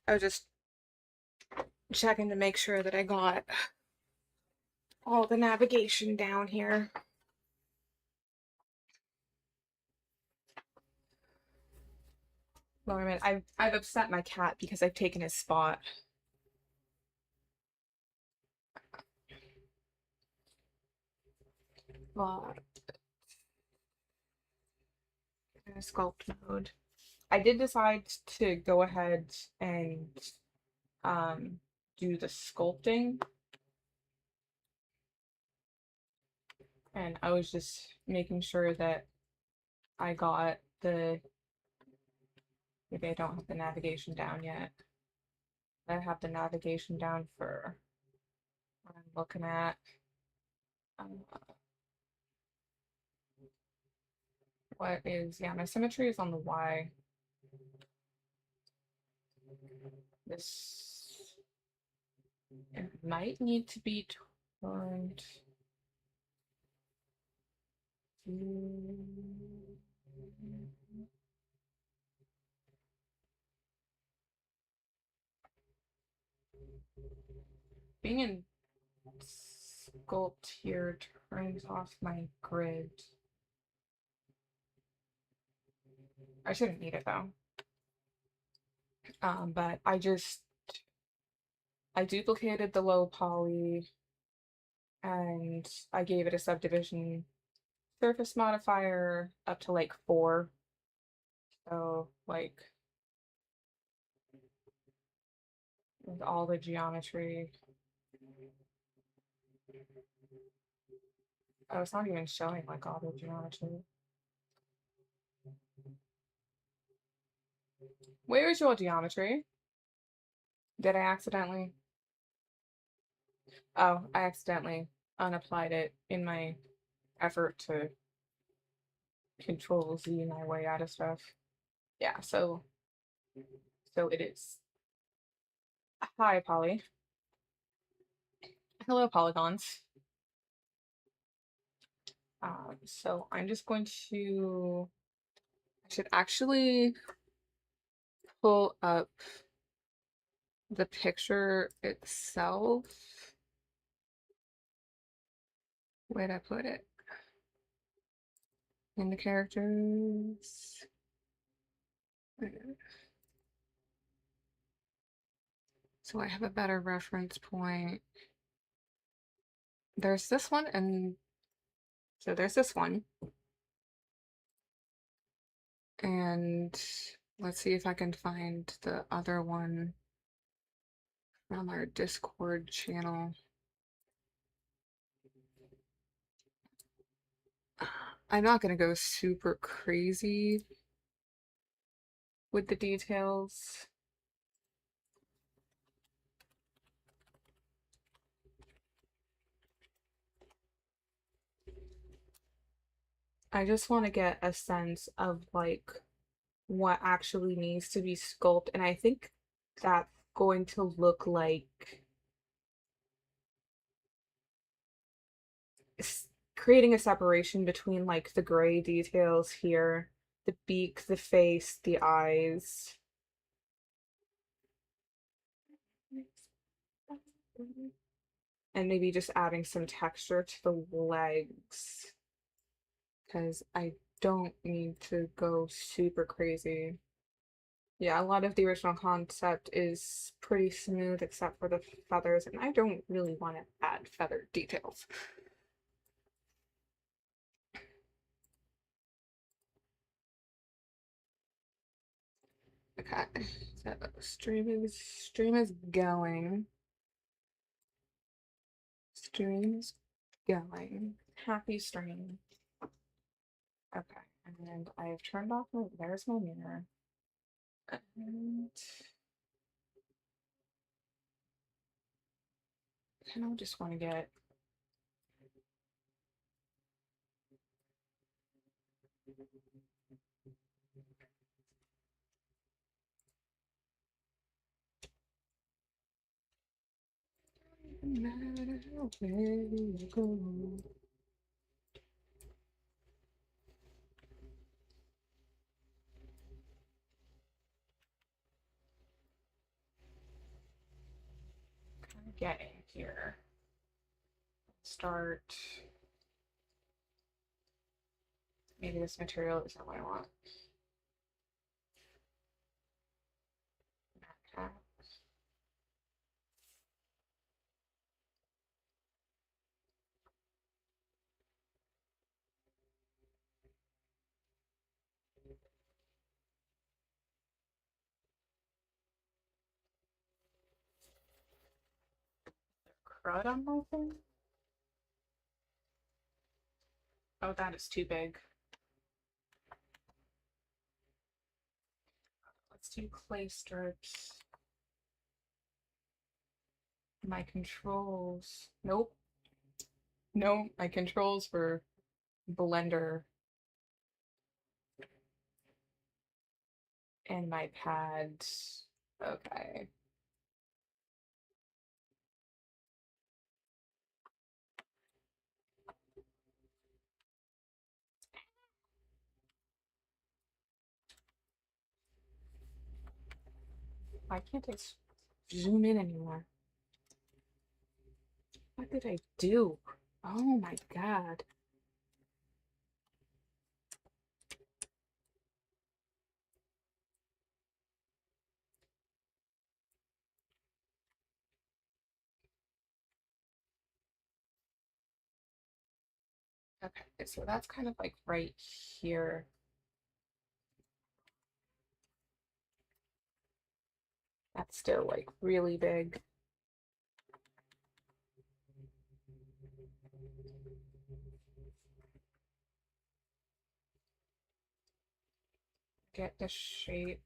I was just checking to make sure that I got all the navigation down here. Wait a minute, I've upset my cat because I've taken his spot. But in sculpt mode, I did decide to go ahead and um, do the sculpting, and I was just making sure that I got the. Maybe I don't have the navigation down yet. I have the navigation down for what I'm looking at. Um, what is, yeah, my symmetry is on the Y. This, it might need to be turned to, being in sculpt here turns off my grid. I shouldn't need it though. But I duplicated the low poly and I gave it a subdivision surface modifier up to like 4. So like with all the geometry. Oh, it's not even showing like all the geometry. Where is your geometry? Did I accidentally? Oh, I accidentally unapplied it in my effort to control Z my way out of stuff. Yeah, so it is. Hi, Polly. Hello, polygons. So I'm just going to, I should actually pull up the picture itself. Where'd I put it? In the characters. So I have a better reference point. There's this one, and so there's this one. And let's see if I can find the other one from our Discord channel. I'm not going to go super crazy with the details. I just want to get a sense of like what actually needs to be sculpted, and I think that's going to look like creating a separation between like the gray details here, the beak, the face, the eyes. And maybe just adding some texture to the legs because I don't need to go super crazy. Yeah, a lot of the original concept is pretty smooth except for the feathers, and I don't really want to add feather details. Okay, so stream is going. Stream is going. Happy stream. Okay, and I've turned off my, there's my mirror. And I kind of just want to get no matter where you go. get in here. Start. Maybe this material isn't what I want. Okay. Crud on my thing? Oh, that is too big. Let's do clay strips. My controls. Nope. No, my controls for Blender and my pads. Okay. Why can't I zoom in anymore? What did I do? Oh my god. Okay, so that's kind of like right here. That's still like really big. Get the shape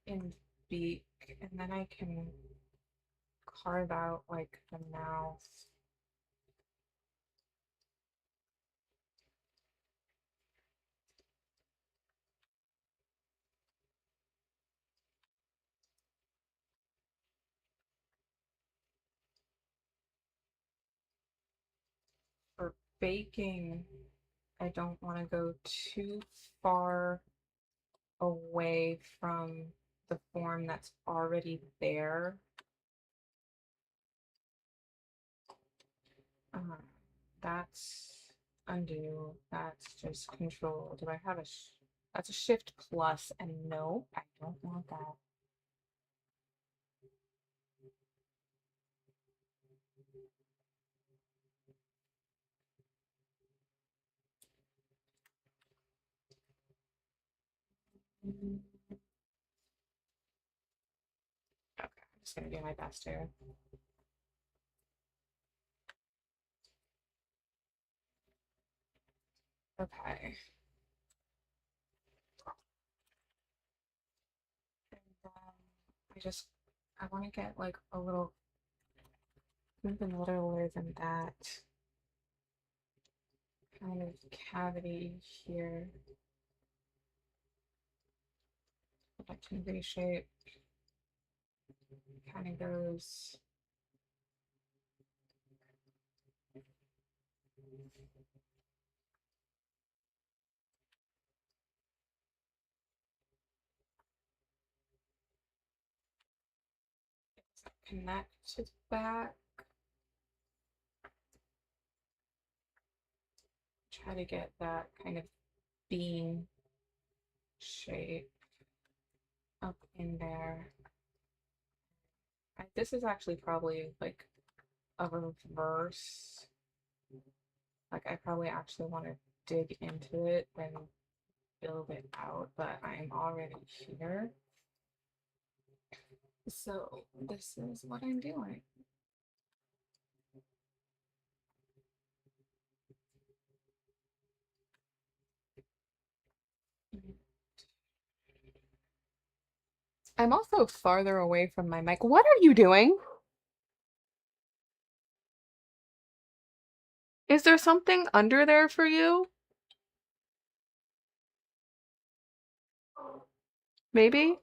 in beak, and then I can carve out like the mouth. For baking, I don't want to go too far away from the form that's already there. That's undo. That's just control. Do I have a that's a shift plus, and no, I don't want that. Okay, I'm just gonna do my best here. Okay. And then I want to get like a little, even littler than that kind of cavity here. I can reshape. Kind of goes. Connect to the back. Try to get that kind of bean shape up in there. This is actually probably like a reverse. Like I probably actually want to dig into it and build it out, but I'm already here. So this is what I'm doing. I'm also farther away from my mic. What are you doing? Is there something under there for you? Maybe?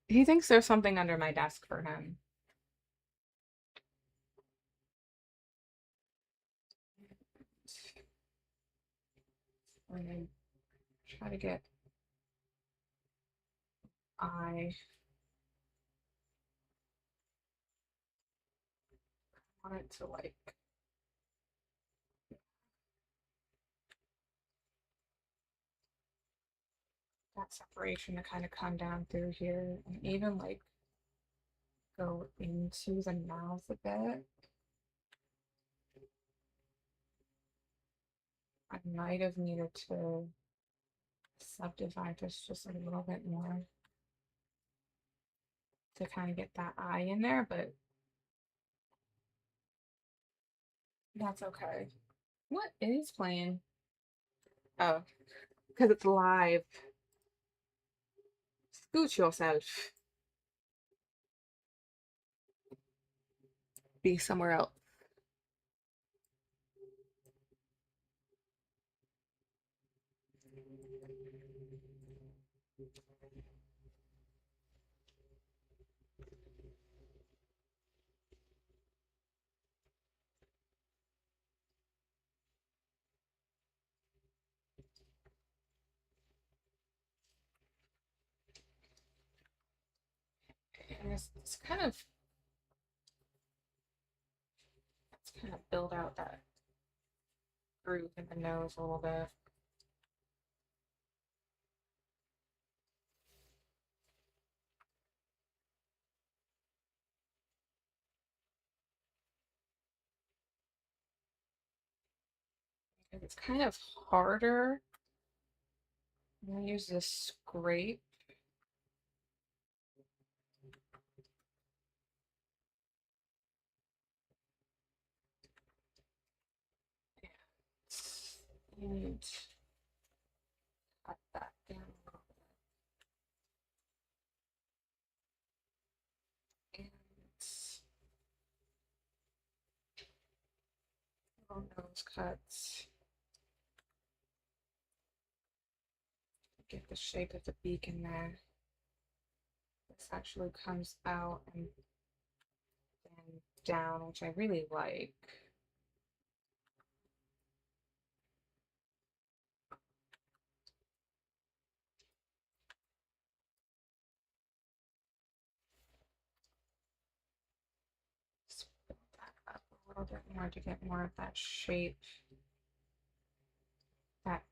He thinks there's something under my desk for him. I'm gonna try to get I want it to like that separation to kind of come down through here and even like go into the mouth a bit. I might have needed to subdivide this just a little bit more to kind of get that eye in there, but that's okay. What is playing? Oh, because it's live. Scoot yourself. Be somewhere else. And it's kind of build out that groove in the nose a little bit. It's kind of harder. I'm gonna use this scrape. And cut that down a little bit. And little nose cuts. Get the shape of the beak in there. This actually comes out and then down, which I really like. Just build that up a little bit more to get more of that shape, that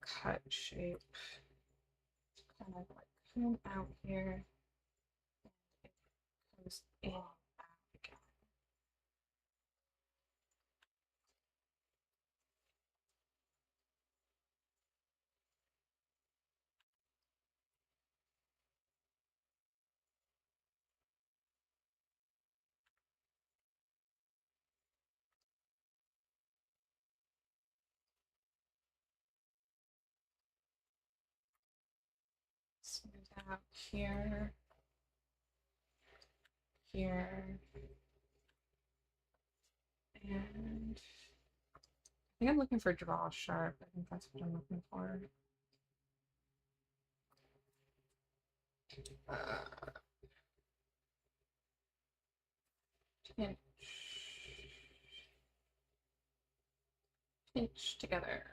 cut shape. Kind of like come out here. It comes in and out again. Smooth out here, here, and I think I'm looking for draw sharp. I think that's what I'm looking for. Pinch, pinch together.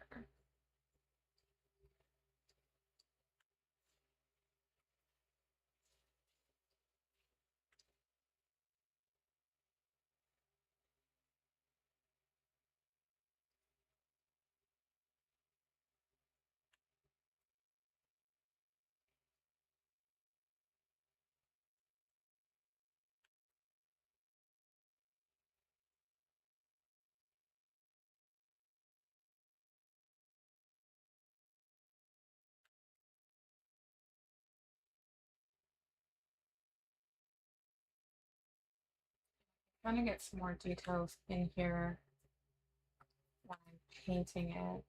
Trying to get some more details in here when I'm painting it.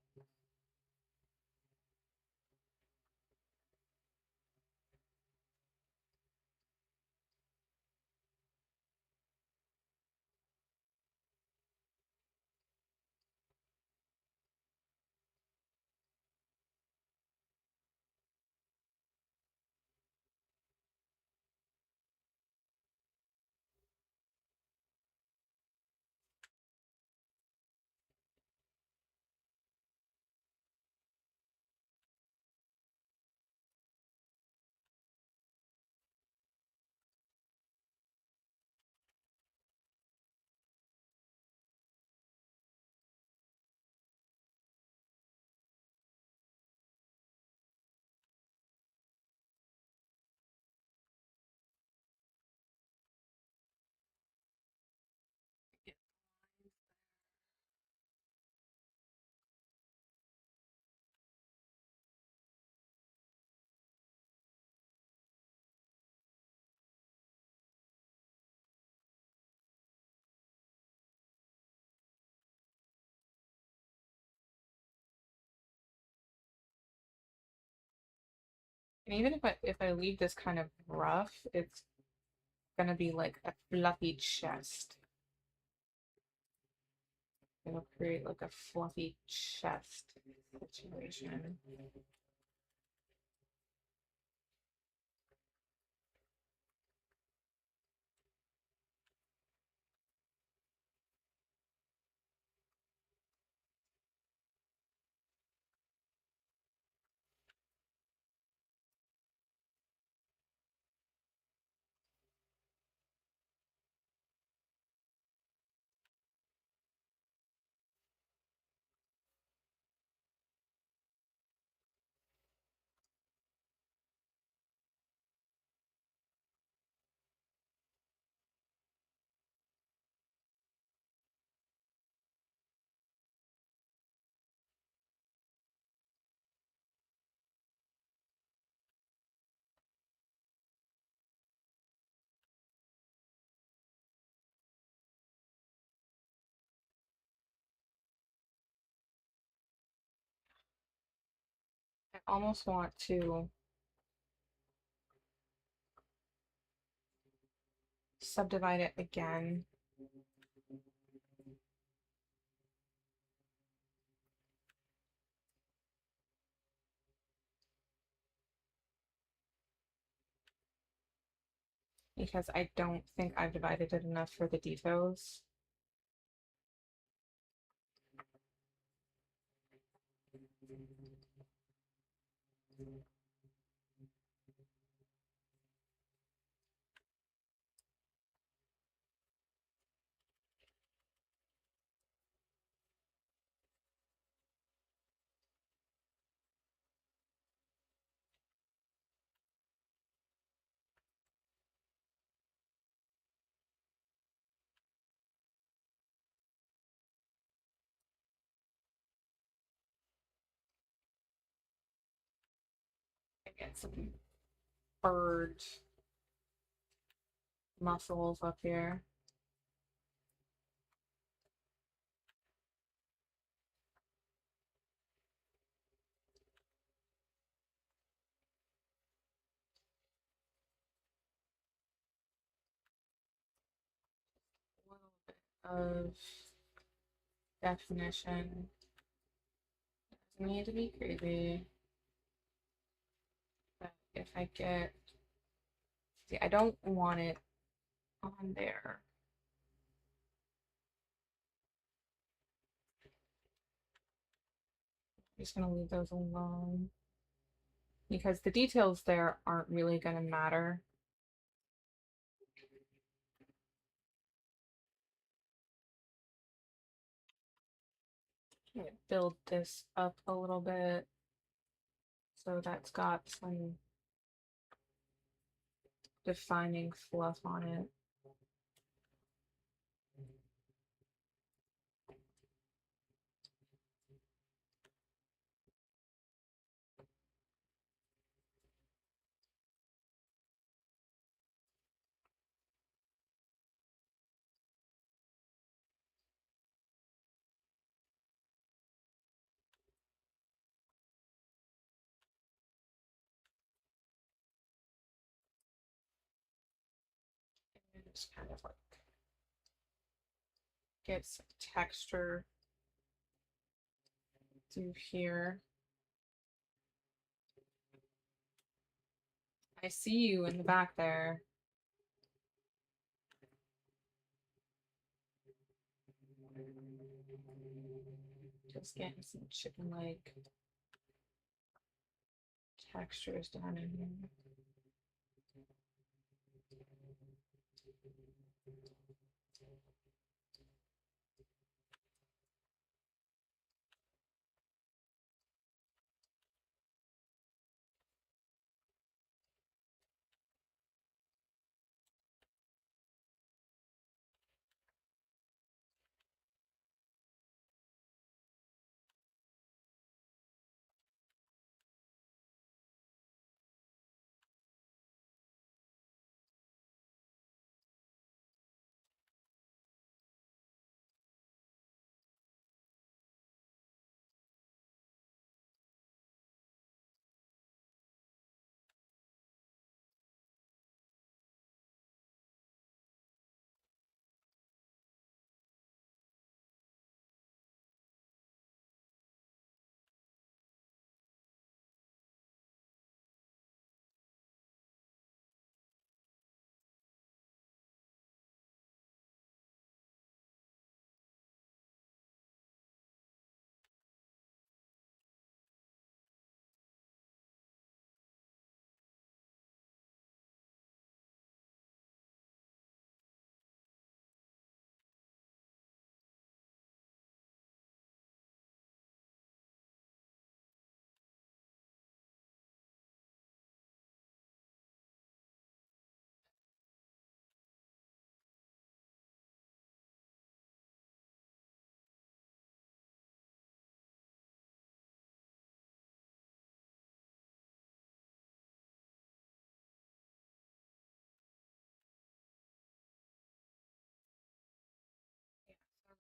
And even if I leave this kind of rough, it's gonna be like a fluffy chest. It'll create like a fluffy chest situation. I almost want to subdivide it again. Because I don't think I've divided it enough for the details. I get some bird muscles up here. A little bit of definition. Doesn't need to be crazy. But if I get, see, I don't want it on there. I'm just gonna leave those alone because the details there aren't really gonna matter. I'm gonna build this up a little bit so that's got some defining fluff on it. And just kind of like get some texture through here. I see you in the back there. Just getting some chicken leg textures down in here.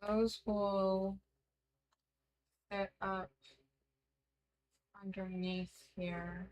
those will sit up underneath here.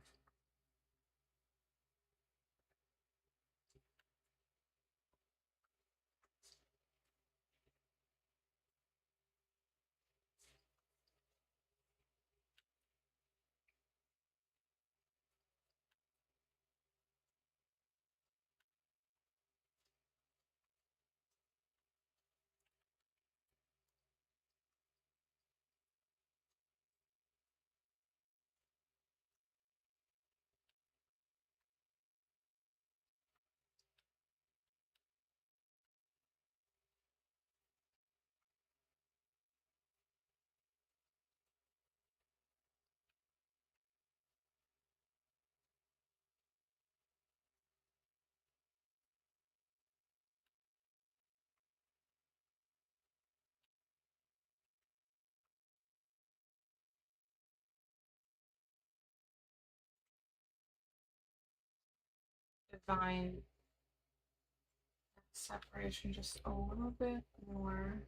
Divine separation just a little bit more.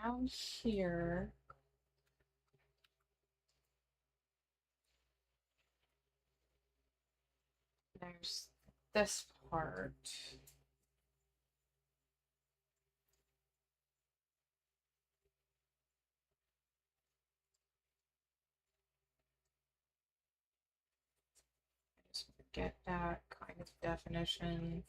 Down here, there's this part. I just want to get that kind of definition.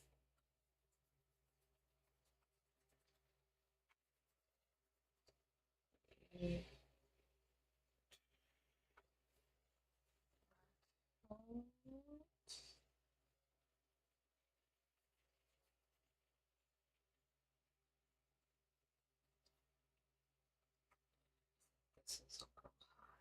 This is a little high.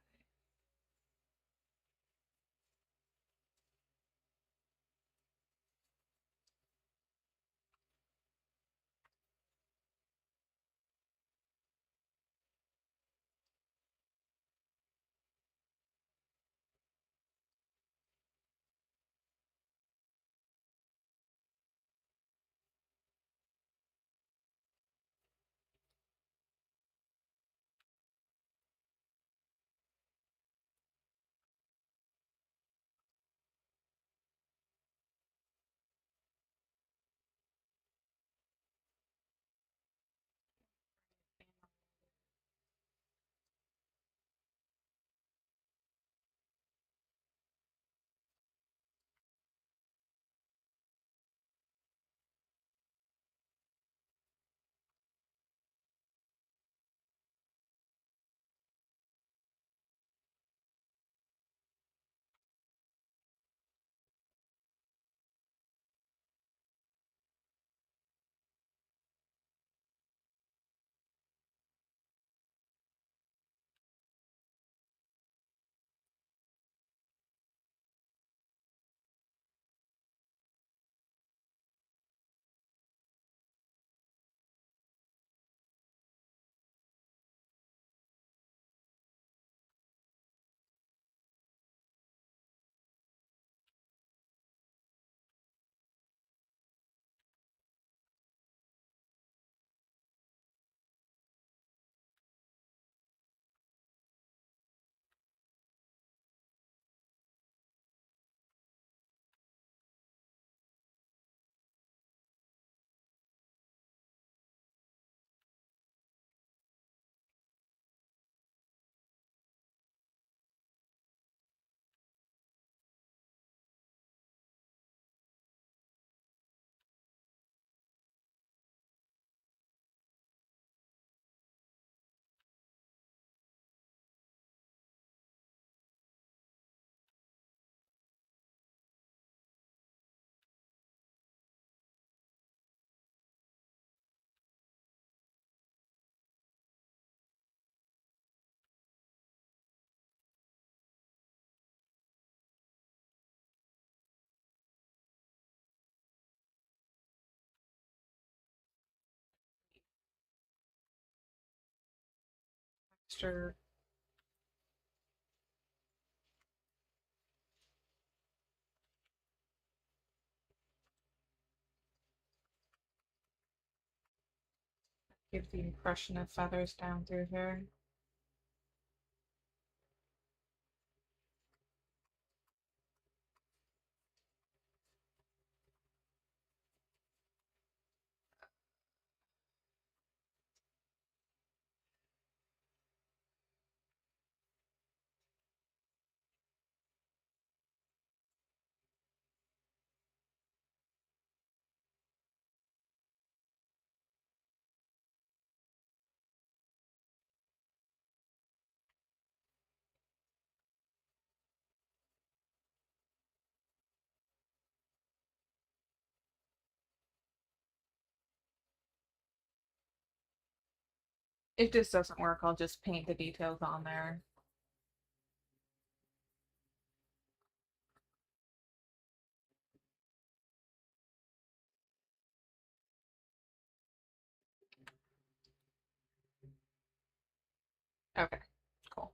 Sure. Give the impression of feathers down through here. If this doesn't work, I'll just paint the details on there. Okay, cool.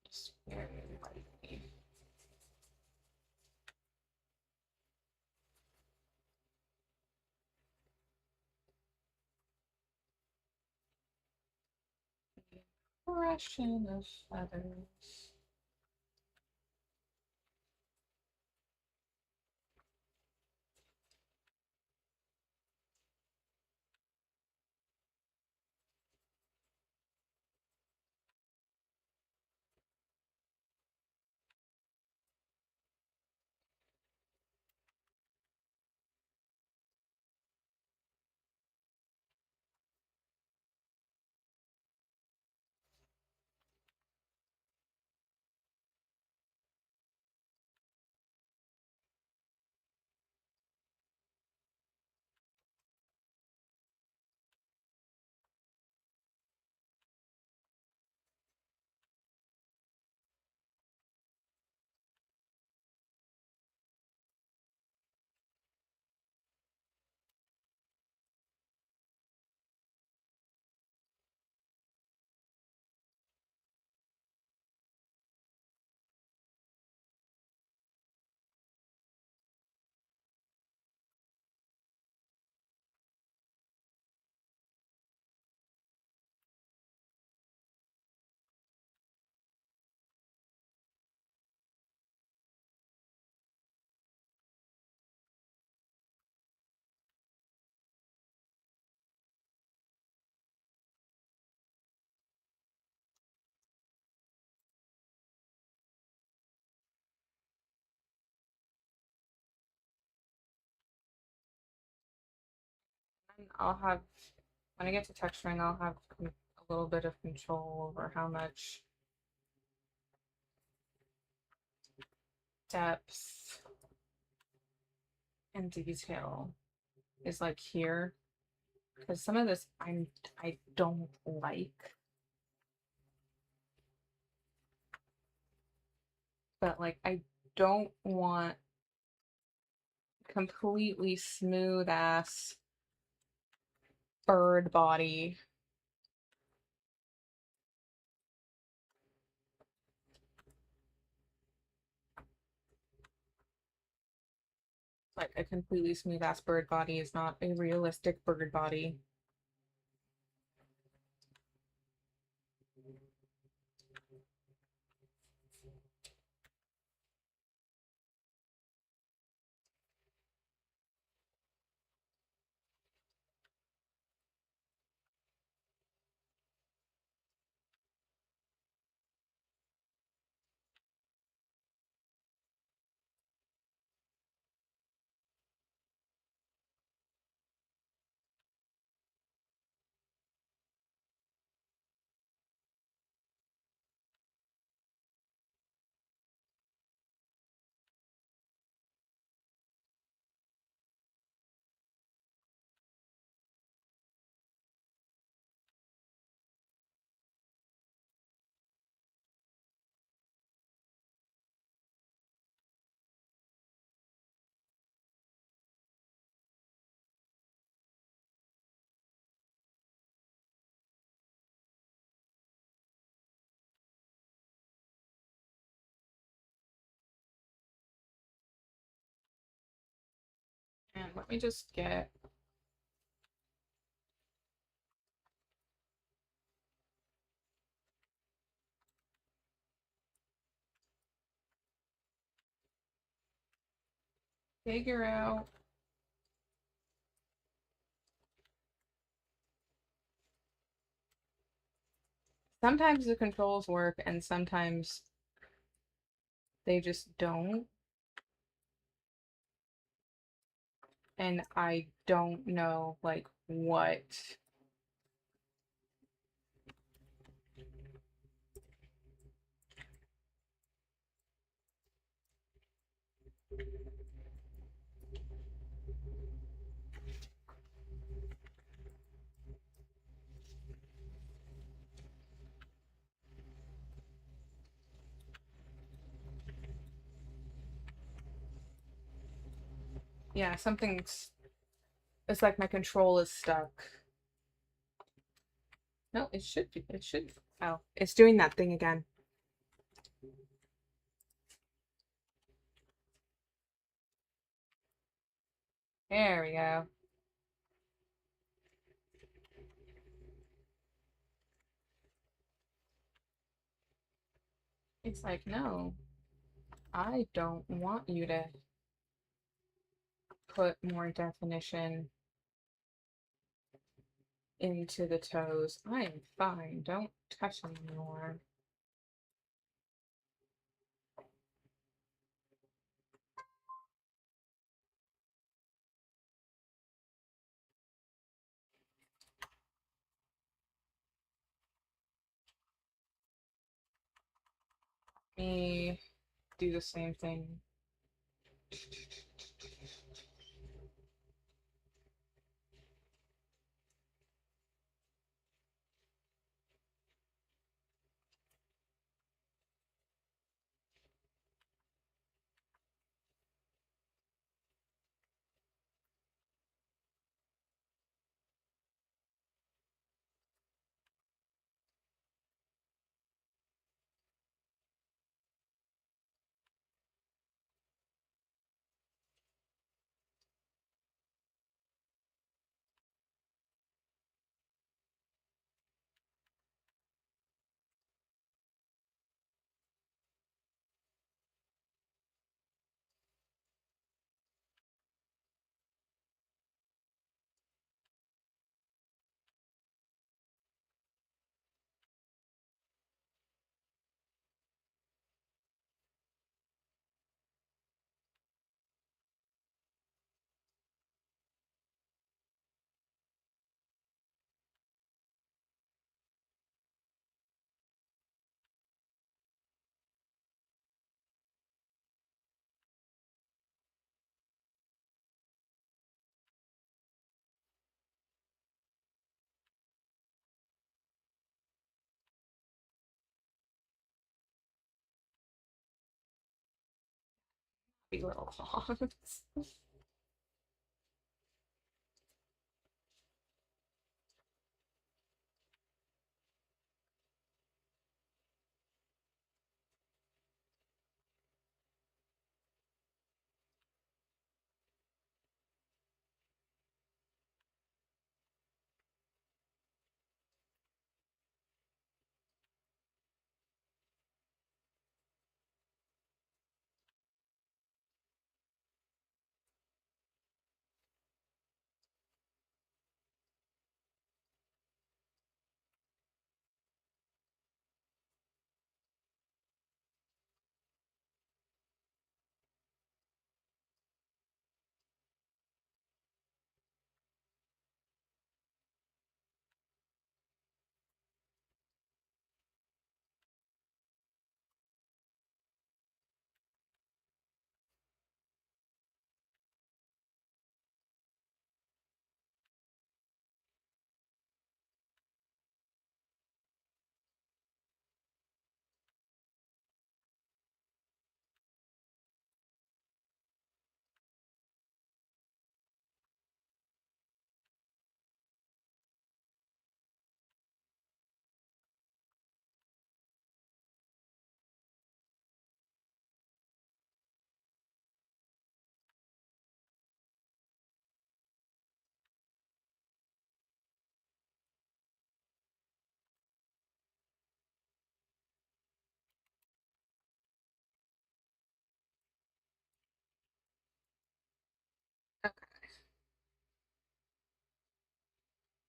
Just very lightly. Impression of feathers. And I'll have, when I get to texturing, I'll have a little bit of control over how much depth and detail is like here. Because some of this I don't like. But like I don't want completely smooth ass bird body. Like a completely smooth ass bird body is not a realistic bird body. let me just get... figure out... Sometimes the controls work and sometimes they just don't. And I don't know, like, what... Yeah, something's... It's like my control is stuck. No, it should be. It should... Oh, it's doing that thing again. There we go. It's like, no, I don't want you to put more definition into the toes. I am fine. Don't touch me anymore. Me do the same thing. Be little claws.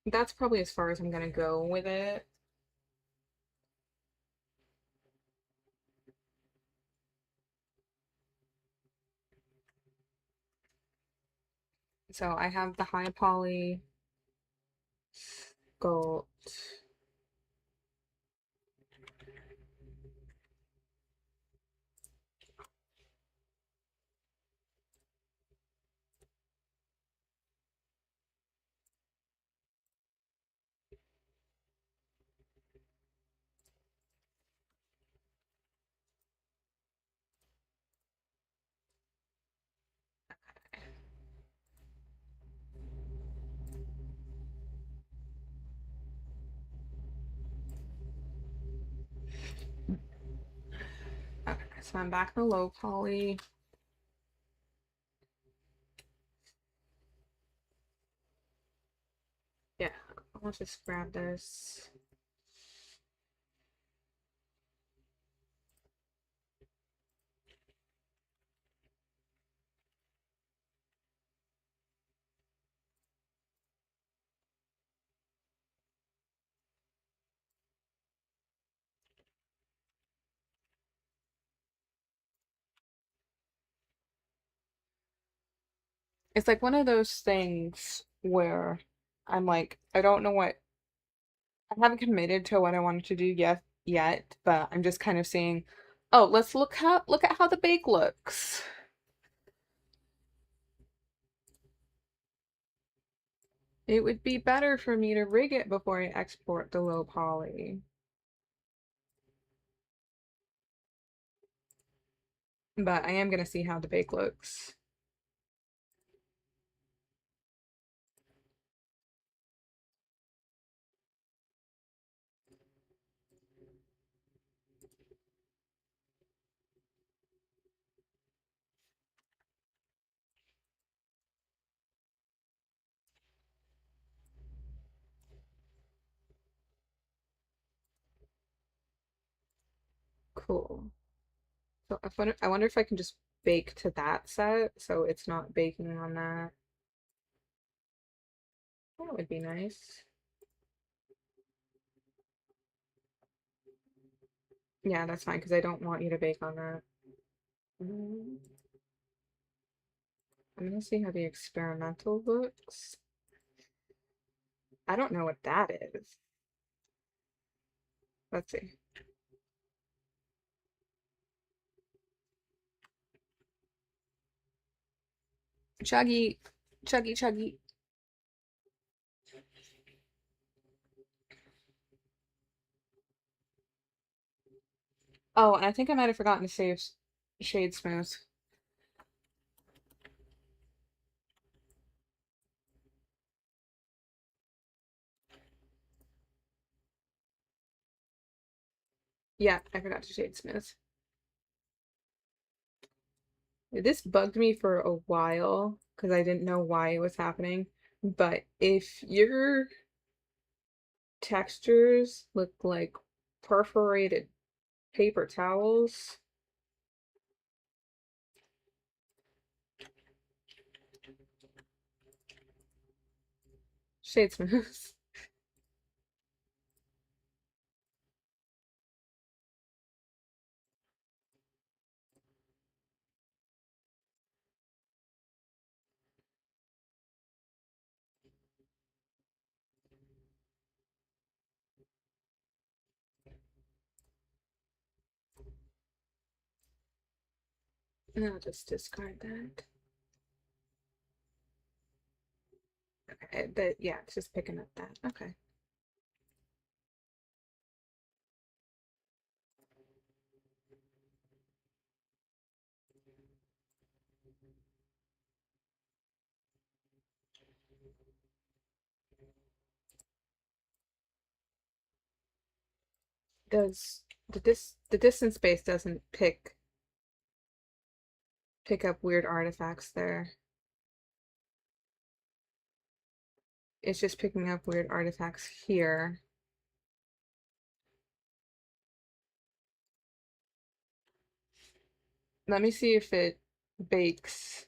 That's probably as far as I'm gonna go with it. So I have the high poly sculpt. Okay, so I'm back in the low poly. Yeah, I'll just grab this. It's like one of those things where I'm like, I don't know what I haven't committed to what I wanted to do yet, but I'm just kind of saying, oh, let's look at how the bake looks. It would be better for me to rig it before I export the low poly. But I am gonna see how the bake looks. Cool. So I wonder if I can just bake to that set so it's not baking on that. That would be nice. Yeah, that's fine because I don't want you to bake on that. Mm, I'm gonna see how the experimental looks. I don't know what that is. Let's see. Chuggy, chuggy, chuggy. Oh, and I think I might have forgotten to save Shade Smooth. Yeah, I forgot to Shade Smooth. This bugged me for a while because I didn't know why it was happening. But if your textures look like perforated paper towels, Shade Smooth. I'll just discard that. Okay, but yeah, it's just picking up that. Okay. Does the distance space doesn't pick up weird artifacts there. It's just picking up weird artifacts here. Let me see if it bakes.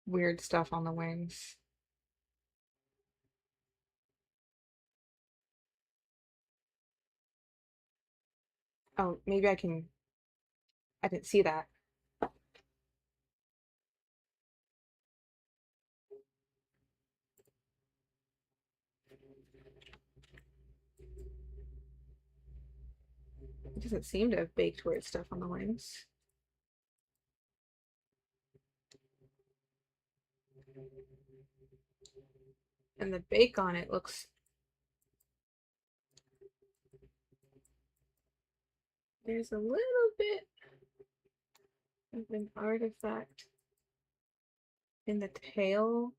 weird stuff on the wings. Oh, maybe I didn't see that. It doesn't seem to have baked weird stuff on the wings. And the bake on it looks, there's a little bit of an artifact in the tail.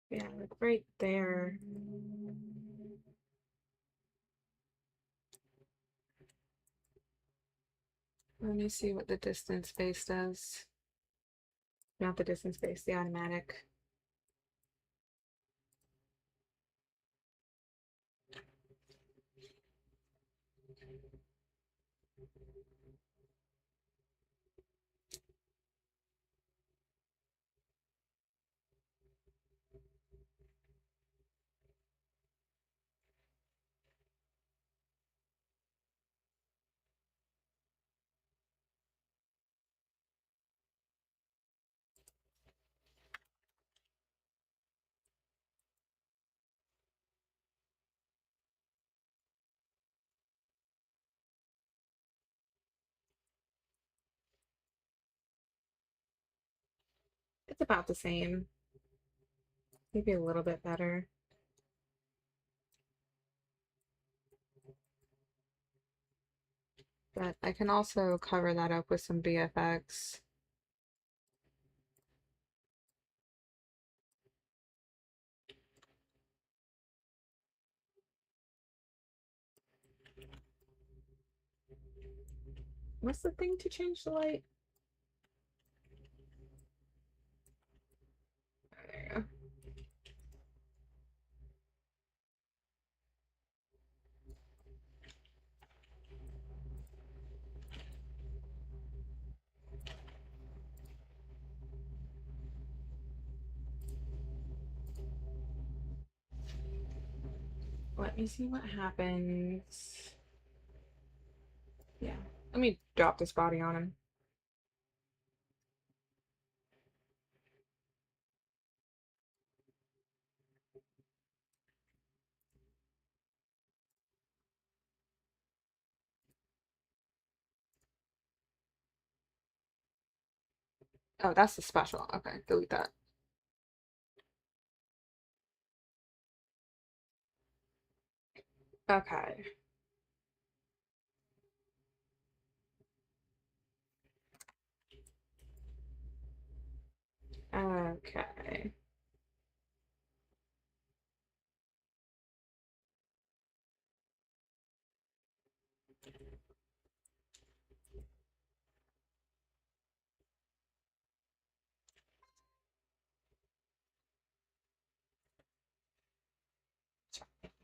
Yeah, like right there. Let me see what the distance space does. Not the distance space, the automatic. It's about the same. Maybe a little bit better. But I can also cover that up with some BFX. What's the thing to change the light? There you go. Let me see what happens. Yeah. Let me drop this body on him. Oh, that's the special. Okay, delete that. Okay. Okay.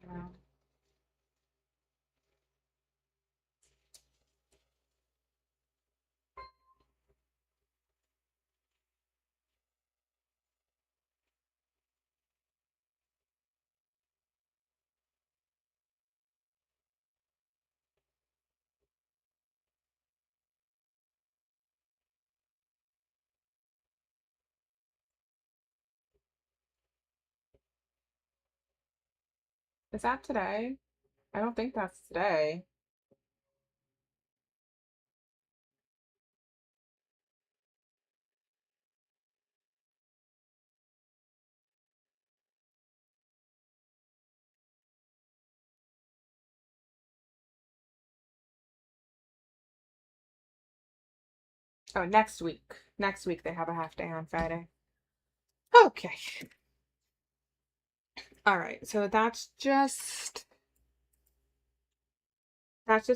Yeah. Is that today? I don't think that's today. Oh, next week. Next week they have a half day on Friday. Okay. All right. So that's just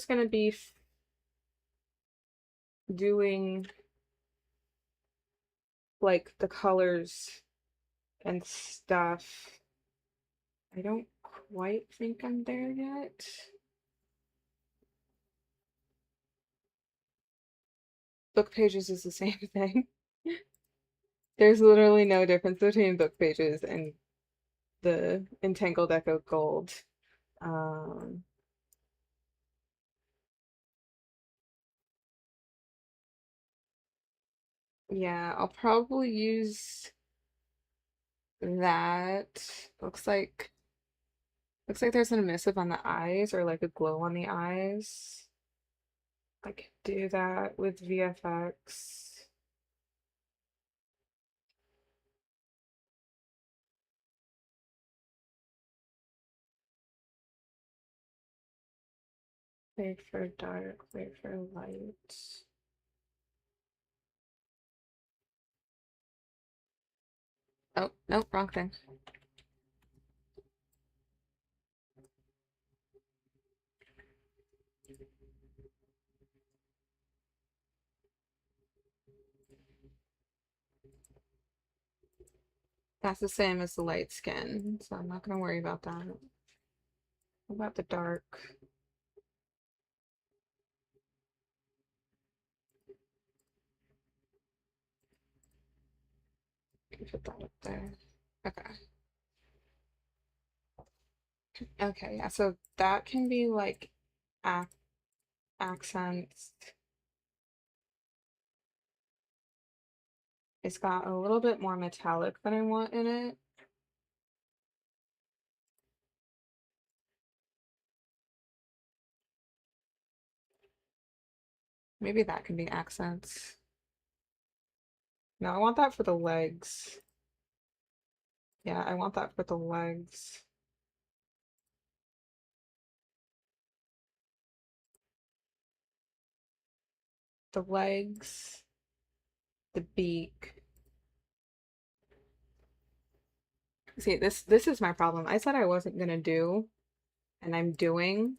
gonna be doing like the colors and stuff. I don't quite think I'm there yet. book pages is the same thing. There's literally no difference between book pages and the Entangled Echo Gold. Um, yeah, I'll probably use that. Looks like looks like there's an emissive on the eyes or like a glow on the eyes. I could do that with VFX. Wait for dark, wait for light. Oh, nope, wrong thing. That's the same as the light skin, so I'm not gonna worry about that. What about the dark? Put that up there. Okay. Okay, yeah, so that can be like ac accents. It's got a little bit more metallic than I want in it. Maybe that can be accents. No, I want that for the legs. Yeah, I want that for the legs. The legs, the beak. See, this is my problem. I said I wasn't gonna do, and I'm doing.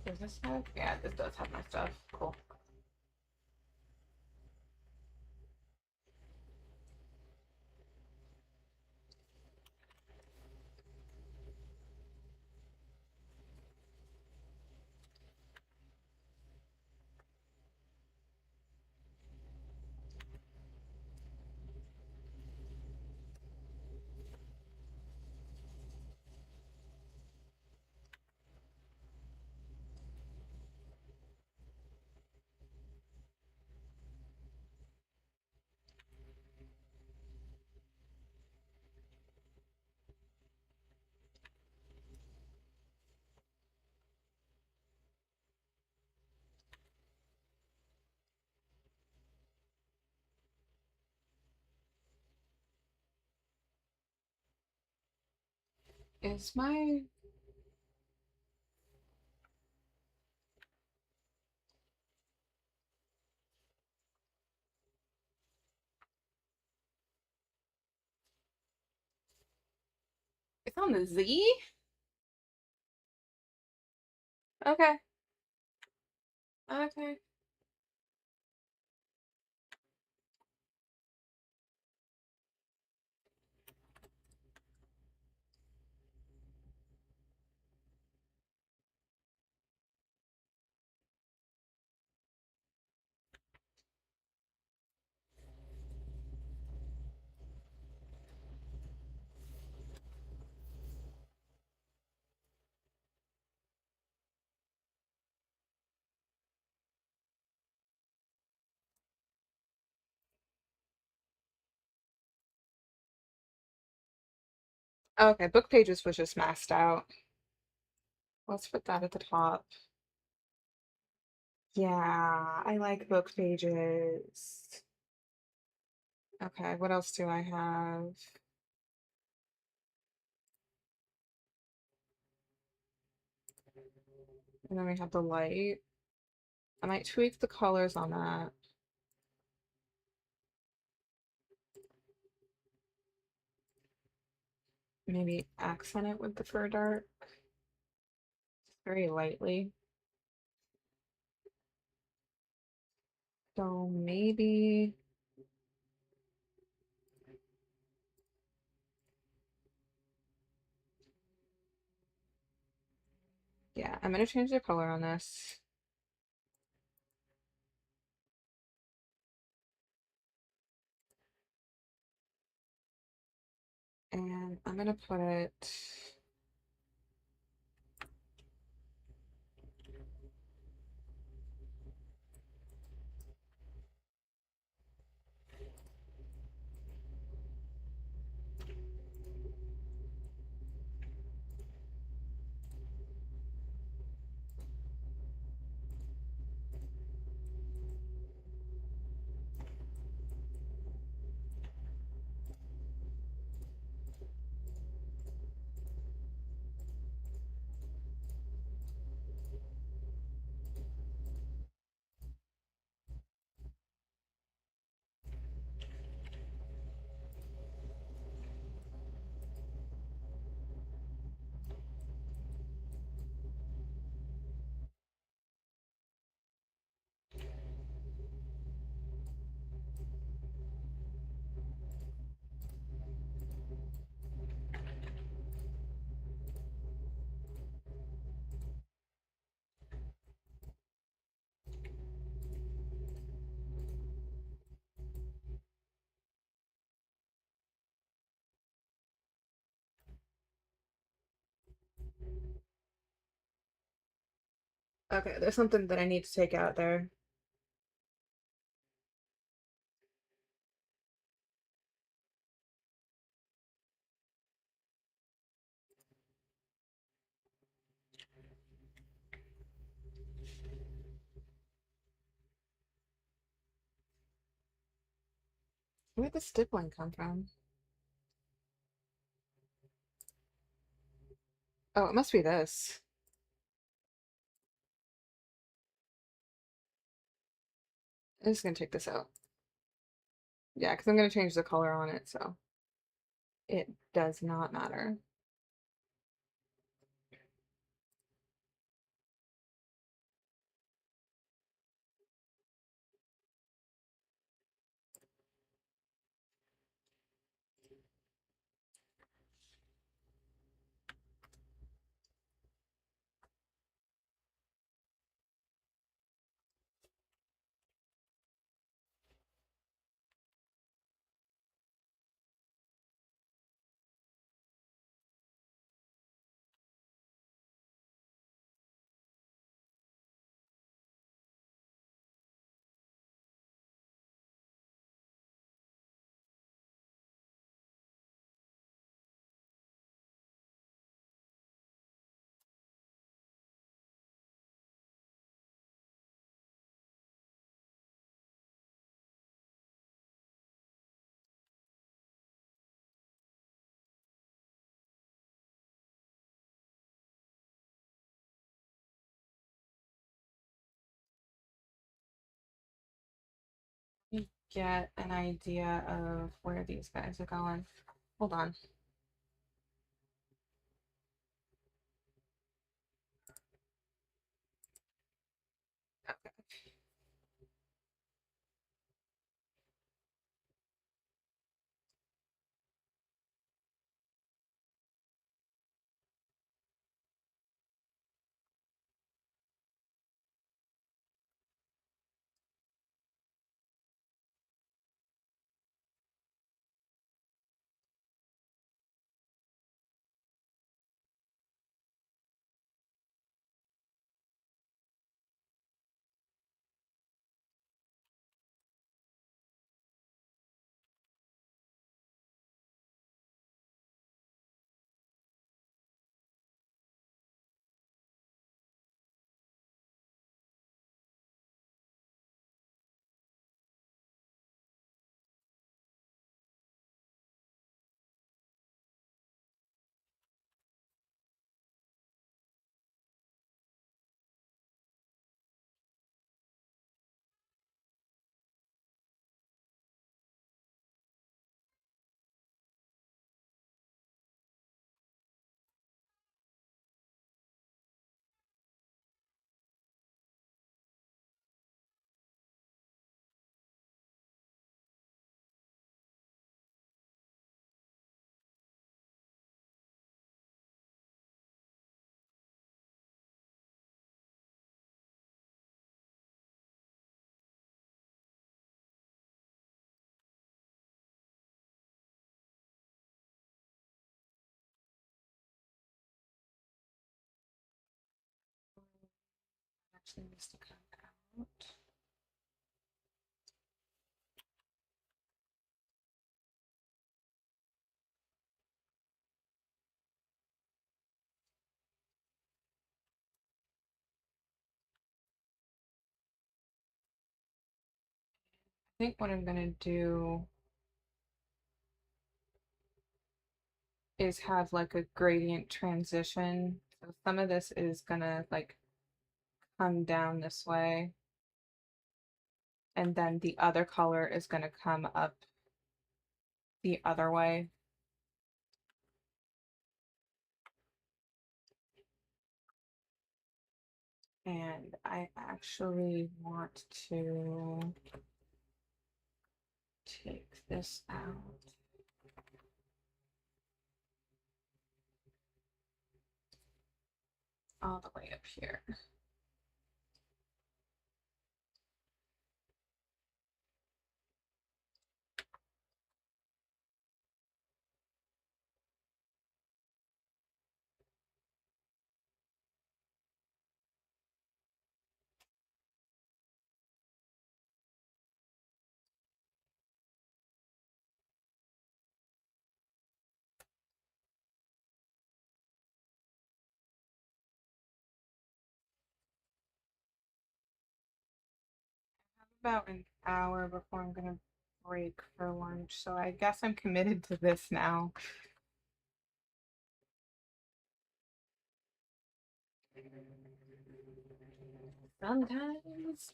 Does this have? Yeah, this does have my stuff. Cool. Is my it's on the Z? Okay. Okay. Okay, book pages was just maxed out. Let's put that at the top. Yeah, I like book pages. Okay, what else do I have? And then we have the light. I might tweak the colors on that. Maybe accent it with the fur dark very lightly. So maybe, yeah, I'm gonna change the color on this. And I'm gonna put it, okay, there's something that I need to take out there. Where'd the stippling come from? Oh, it must be this. I'm just gonna take this out. Yeah, because I'm gonna change the color on it, so it does not matter. Let me get an idea of where these guys are going. Hold on. Okay. actually needs to come out. I think what I'm gonna do is have like a gradient transition. So some of this is gonna like come down this way, and then the other color is gonna come up the other way. And I actually want to take this out. All the way up here. About an hour before I'm gonna break for lunch, so I guess I'm committed to this now. Sometimes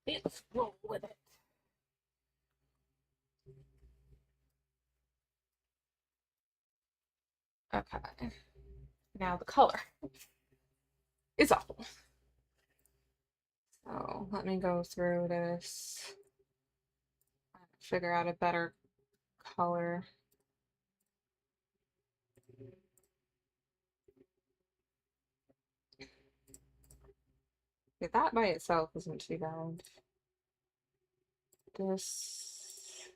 it's roll with it. Okay, now the color is awful. So let me go through this, figure out a better color. Okay, that by itself isn't too bad. This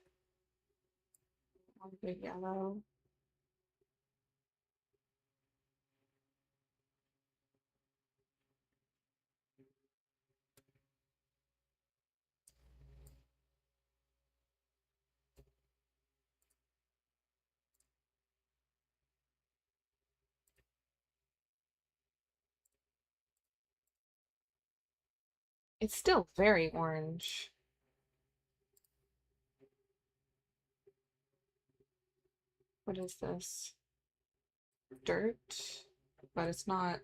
the yellow. It's still very orange. What is this? Dirt? But it's not.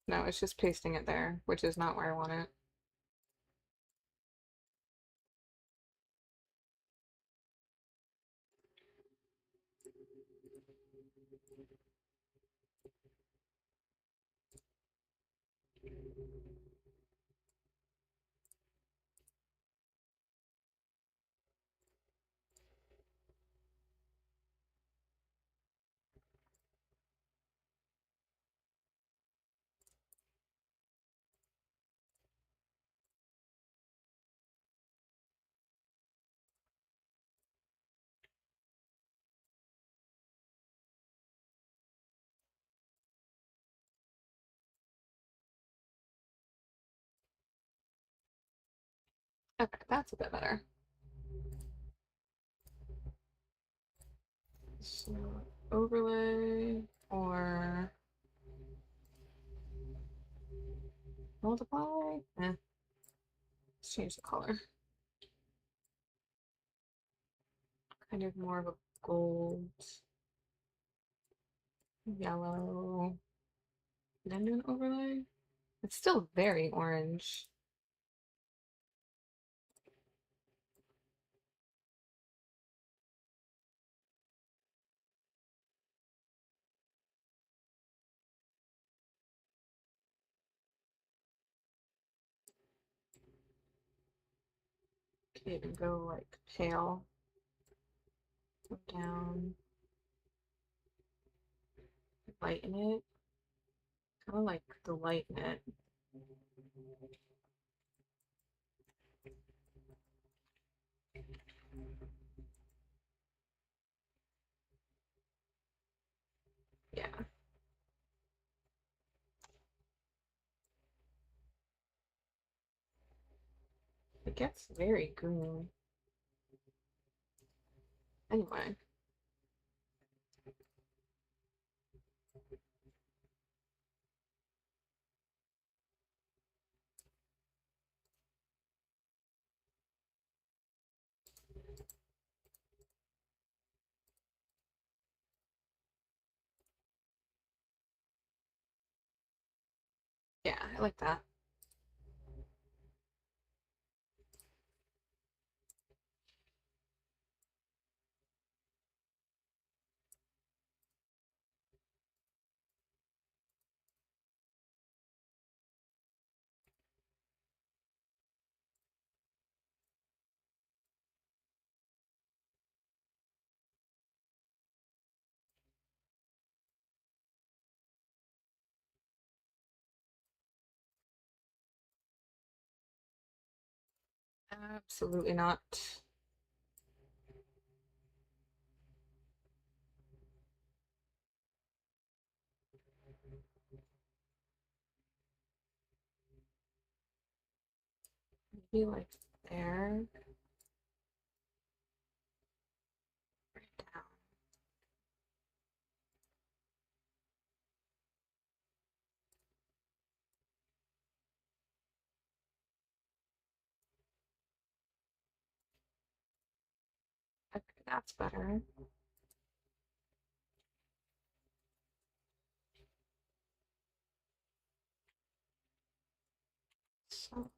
No, it's just pasting it there, which is not where I want it. Okay, that's a bit better. So overlay or multiply. Let's change the color. Kind of more of a gold, yellow. Then do an overlay. It's still very orange. even go like pale, go down, lighten it, kind of like the lighten it. Yeah, it gets very green. Anyway, yeah, I like that. Absolutely not. Maybe like there, right down. Okay, that's better. So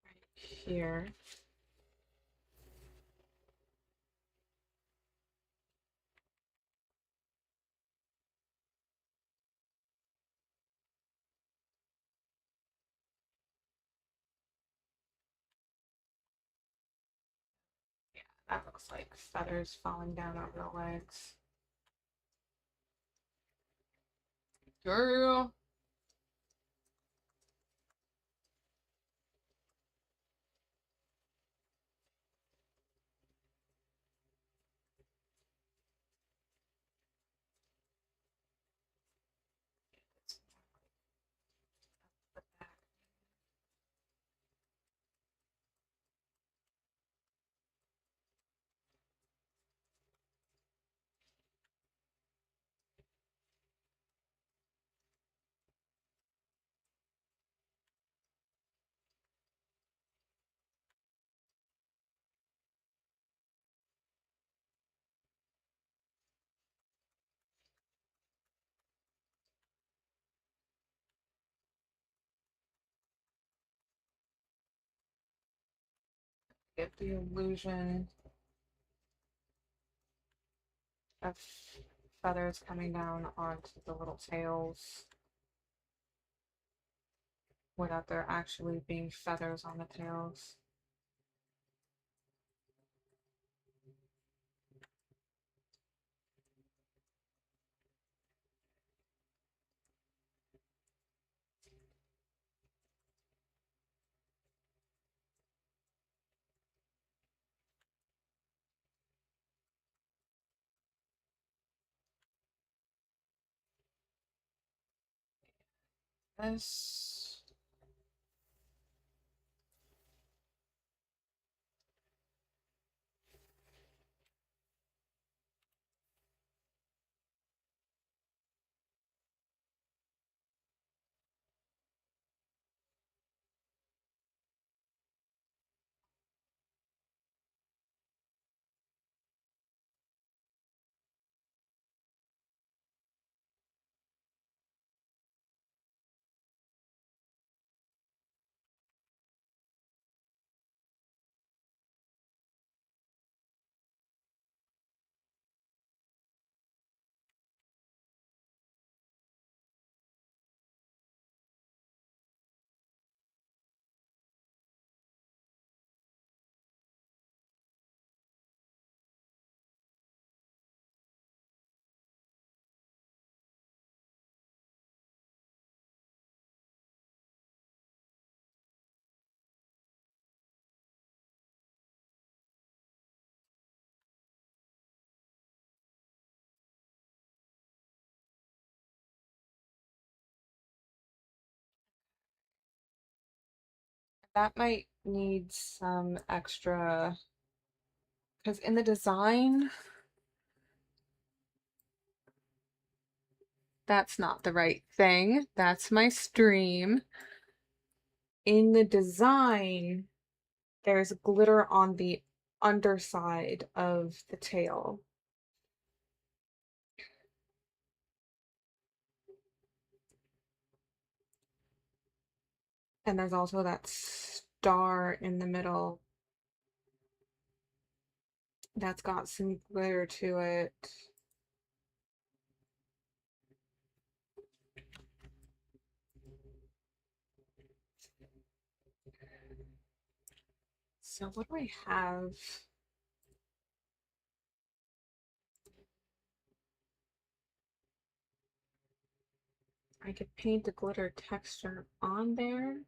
right here. That looks like feathers falling down over the legs. Girl. Get the illusion of feathers coming down onto the little tails without there actually being feathers on the tails. This That might need some extra, because in the design, that's not the right thing. That's my stream. In the design, there's glitter on the underside of the tail. And there's also that star in the middle that's got some glitter to it. So what do I have? I could paint the glitter texture on there.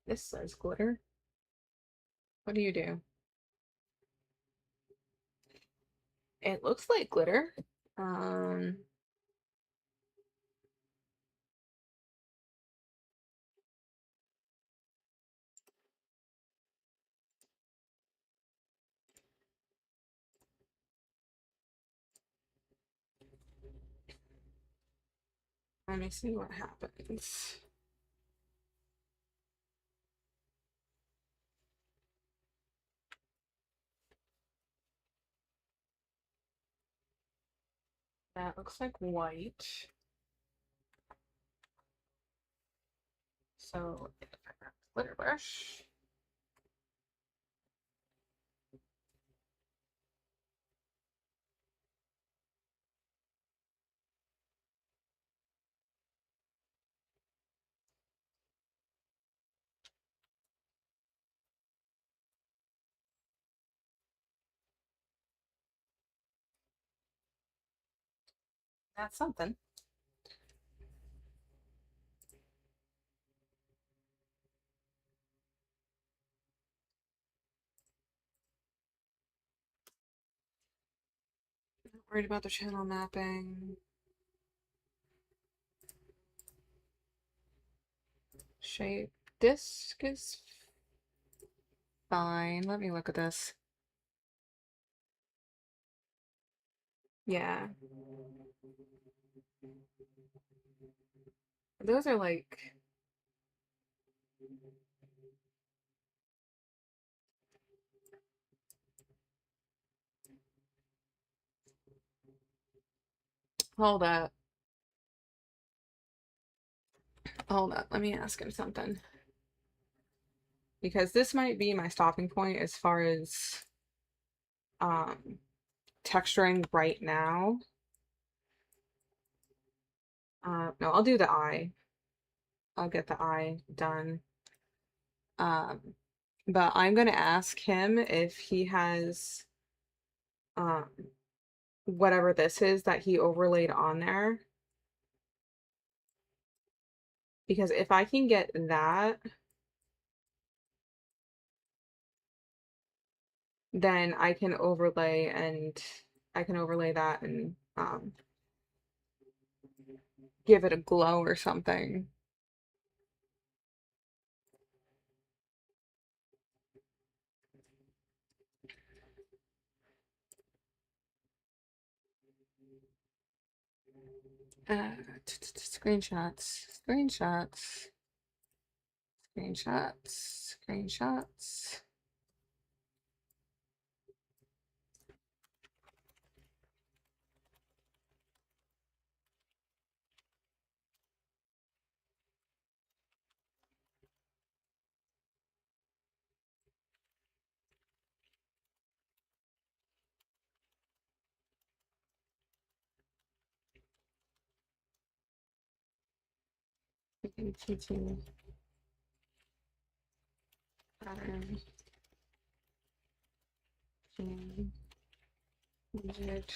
This says glitter. What do you do? It looks like glitter. Um, Let me see what happens. That looks like white. So if I grab the glitter brush, that's something. Not worried about the channel mapping. Shape disc is fine. Let me look at this. Yeah. Those are like, hold up. Hold up. Let me ask him something. Because this might be my stopping point as far as um texturing right now. No, I'll do the eye. I'll get the eye done. Um, but I'm gonna ask him if he has um whatever this is that he overlaid on there. Because if I can get that, then I can overlay that and give it a glow or something. Screenshots, screenshots, screenshots, screenshots. TT pattern and widget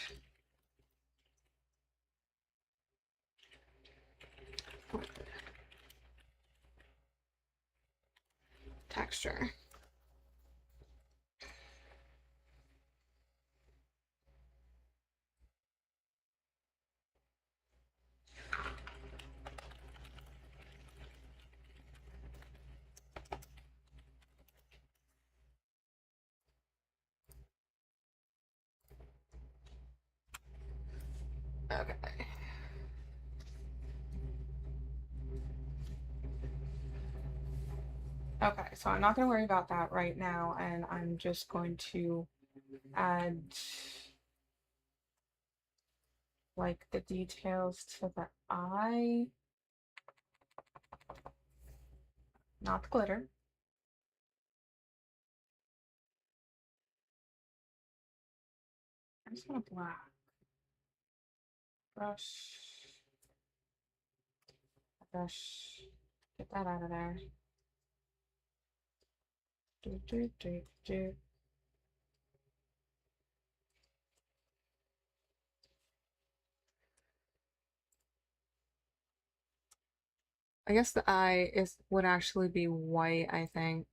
texture. Okay, so I'm not going to worry about that right now, and I'm just going to add like the details to the eye, not the glitter. I'm just gonna black brush, brush, get that out of there. Do, do, do, do. I guess the eye is would actually be white, I think,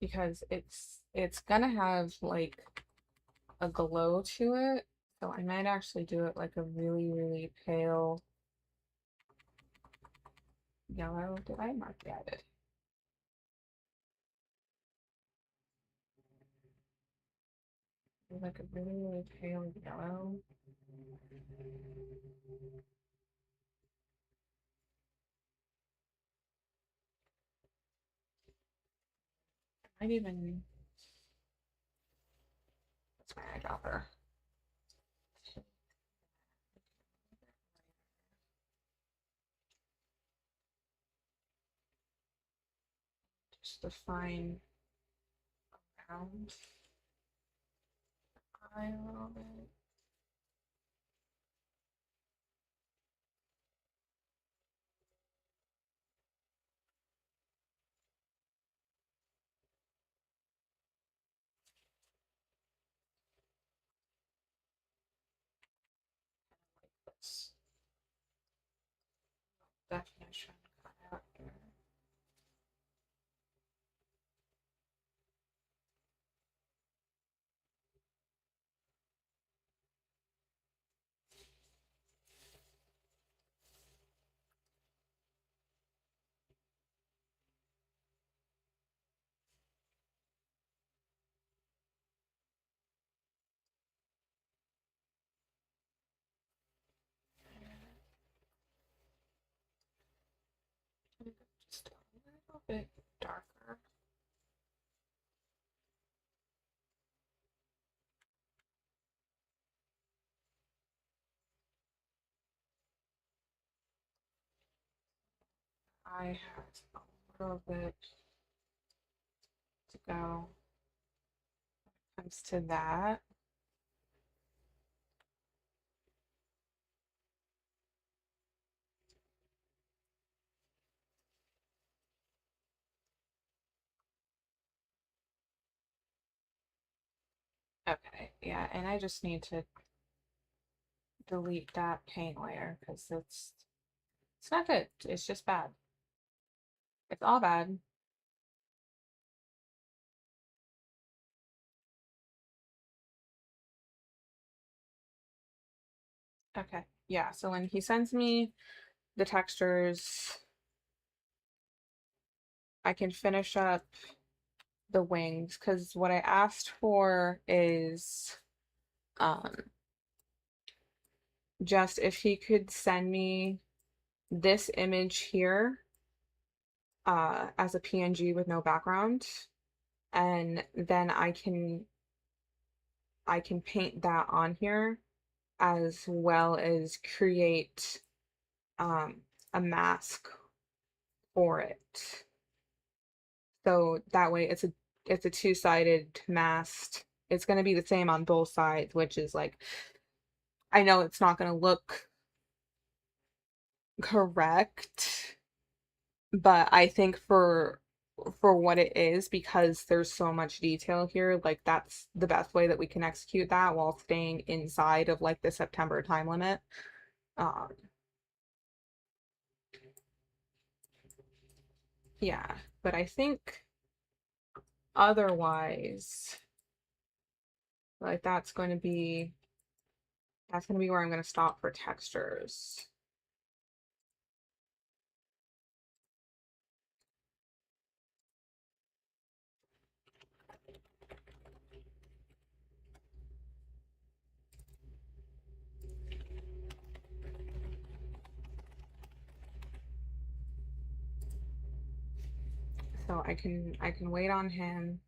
because it's gonna have like a glow to it. So I might actually do it like a really, really pale yellow. Did I mark the edit? Like a really, really pale yellow. I might even, that's my eyedropper. Just define around the eye a little bit. This definition cut out here. Just a little bit darker. I have a little bit to go when it comes to that. Okay, yeah, and I just need to delete that paint layer because it's not good. It's just bad. It's all bad. Okay, yeah, so when he sends me the textures, I can finish up the wings because what I asked for is um just if he could send me this image here as a PNG with no background, and then I can paint that on here as well as create um a mask for it. So that way it's a two-sided mask. It's going to be the same on both sides, which is like I know it's not going to look correct, but I think for what it is, because there's so much detail here, like that's the best way that we can execute that while staying inside of like the September time limit. Um, yeah, but I think otherwise, like that's gonna be where I'm gonna stop for textures. So I can wait on him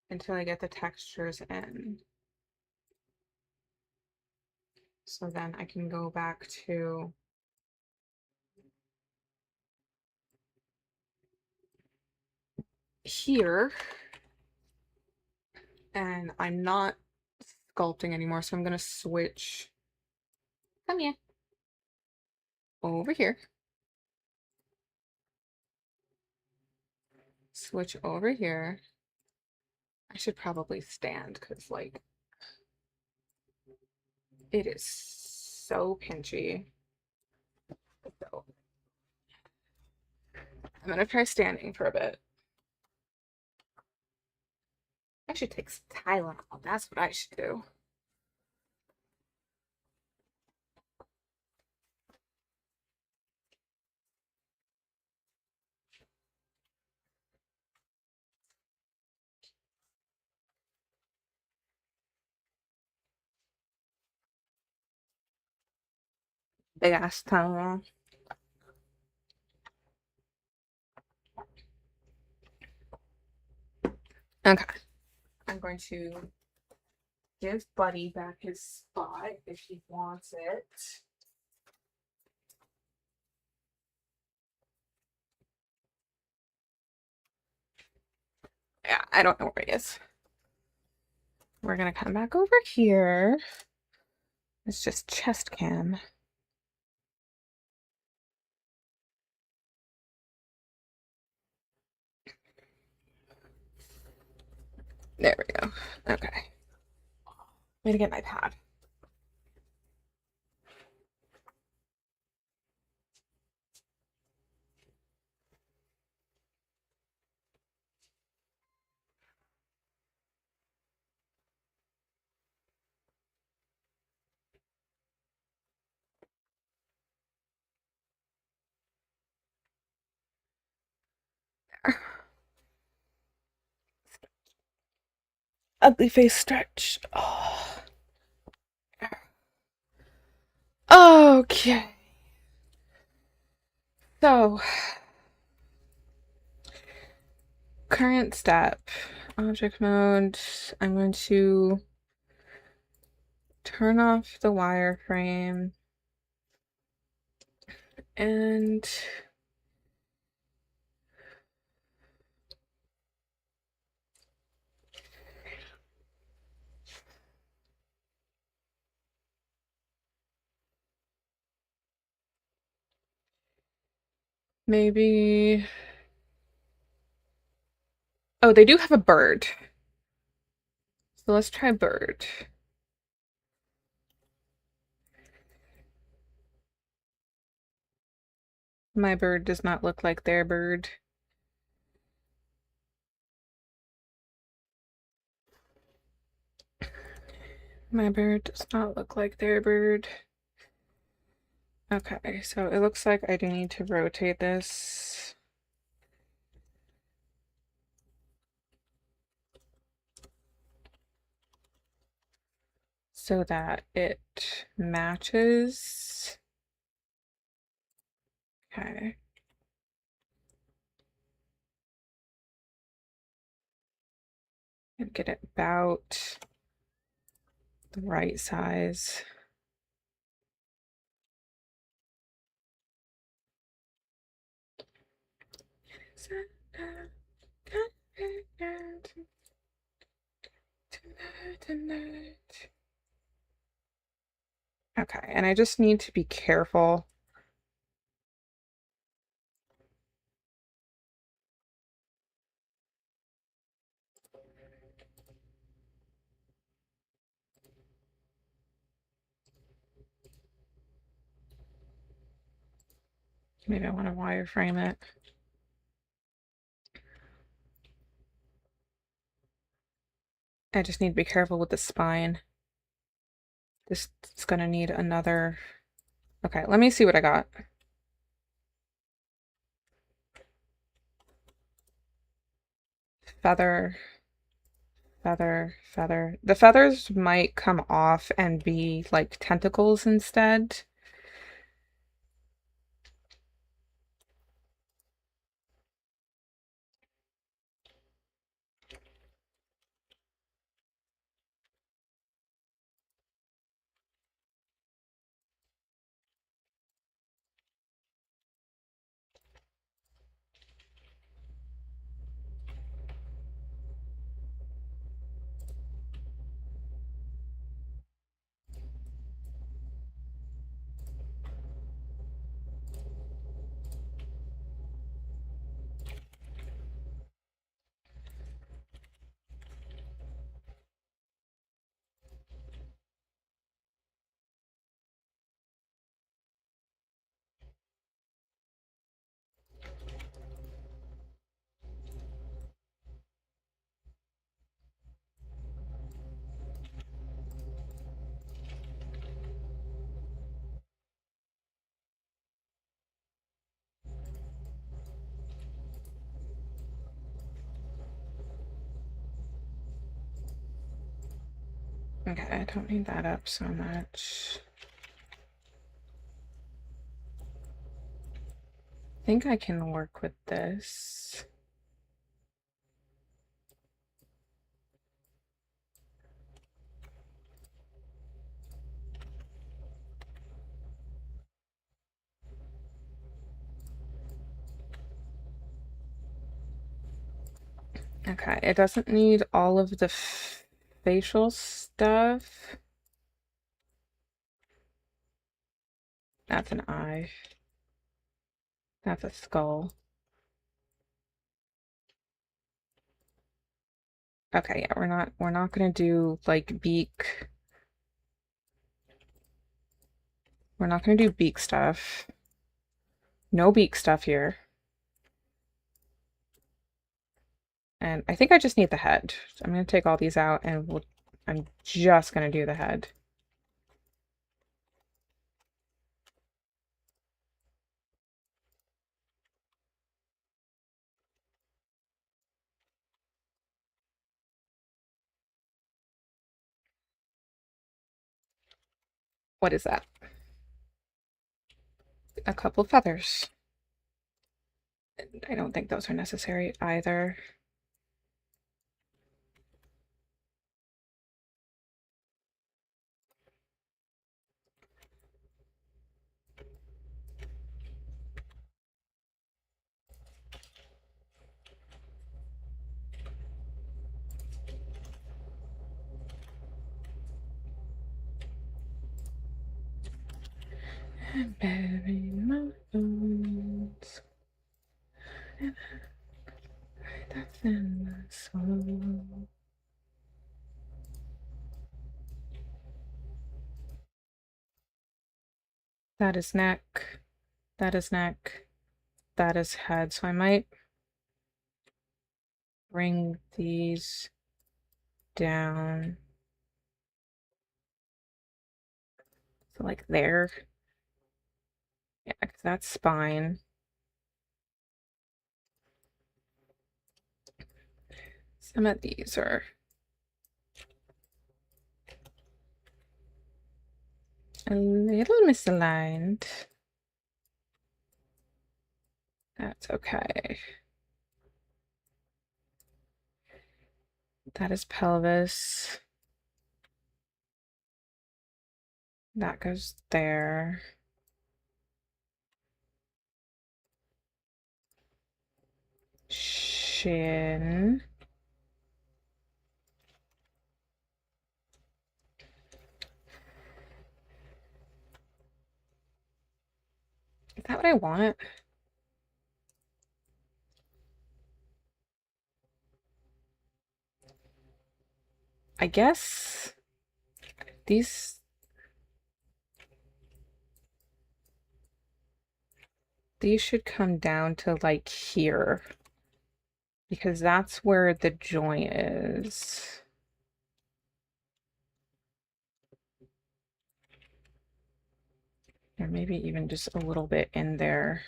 until I get the textures in. So then I can go back to here, and I'm not sculpting anymore, so I'm gonna switch. Come here. Over here. Switch over here. I should probably stand because, like, it is so pinchy. So I'm gonna try standing for a bit. I should take some Tylenol. That's what I should do. Big ass Tylenol. Okay. I'm going to give Buddy back his spot if he wants it. Yeah, I don't know where he is. We're gonna come back over here. It's just chest cam. There we go. Okay. Way to get my pad. Ugly face stretch. Oh. Okay. So, current step. Object mode. I'm going to turn off the wireframe and maybe. Oh, they do have a bird. So let's try bird. My bird does not look like their bird. My bird does not look like their bird. Okay, so it looks like I do need to rotate this. So that it matches. Okay. And get it about the right size. Okay, and I just need to be careful. Maybe I want to wireframe it. I just need to be careful with the spine. This is gonna need another. Okay, let me see what I got. Feather, feather, feather. The feathers might come off and be like tentacles instead. Okay, I don't need that up so much. I think I can work with this. Okay, it doesn't need all of the facial stuff. That's an eye. That's a skull. Okay, yeah, we're not gonna do like beak. We're not gonna do beak stuff. No beak stuff here. And I think I just need the head. I'm gonna take all these out and I'm just gonna do the head. What is that? A couple feathers. I don't think those are necessary either. And bury my bones. That's in my soul. That is neck. That is neck. That is head. So I might bring these down. So like there. Yeah, because that's spine. Some of these are a little misaligned. That's okay. That is pelvis. That goes there. Shin. Is that what I want? I guess these should come down to like here because that's where the joint is. Or maybe even just a little bit in there.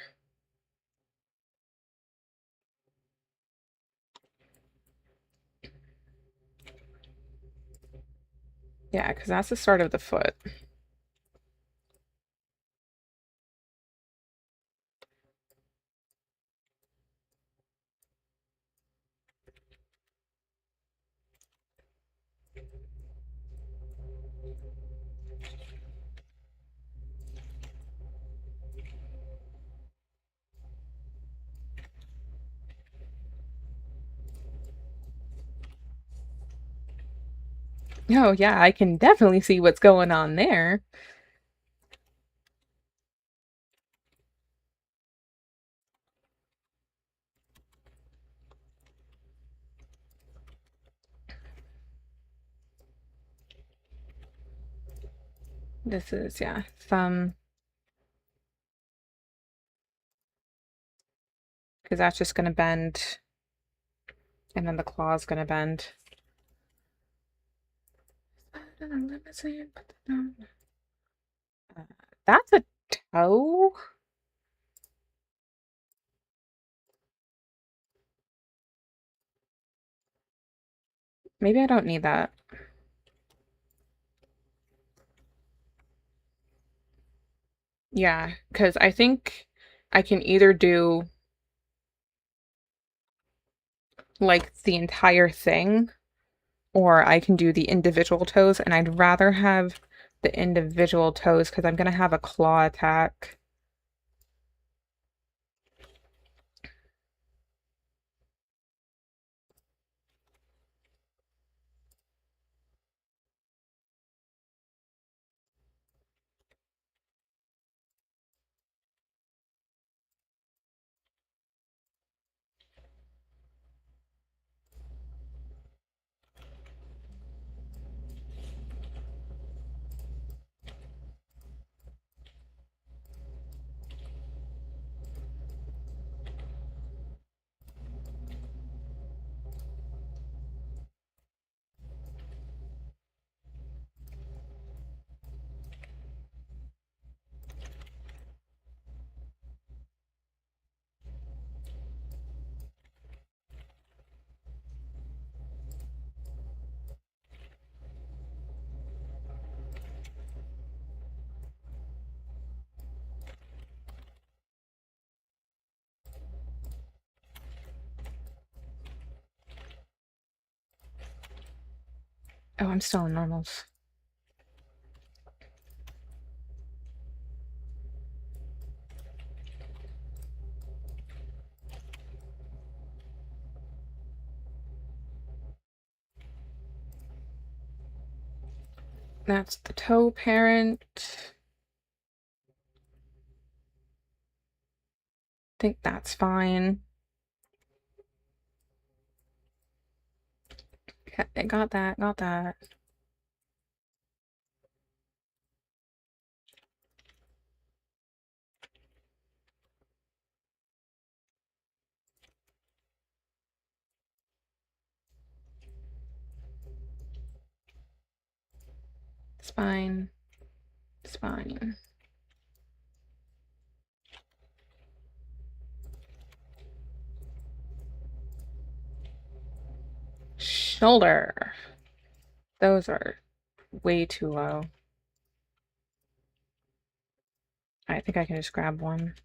Yeah, because that's the start of the foot. Oh, yeah, I can definitely see what's going on there. This is, yeah, thumb. Because that's just going to bend. And then the claw's going to bend. That's a toe? Maybe I don't need that. Yeah, because I think I can either do like the entire thing or I can do the individual toes, and I'd rather have the individual toes because I'm gonna have a claw attack. Oh, I'm still in normals. That's the toe parent. I think that's fine. Okay, got that, got that. It's fine. It's fine. Shoulder. Those are way too low. I think I can just grab one.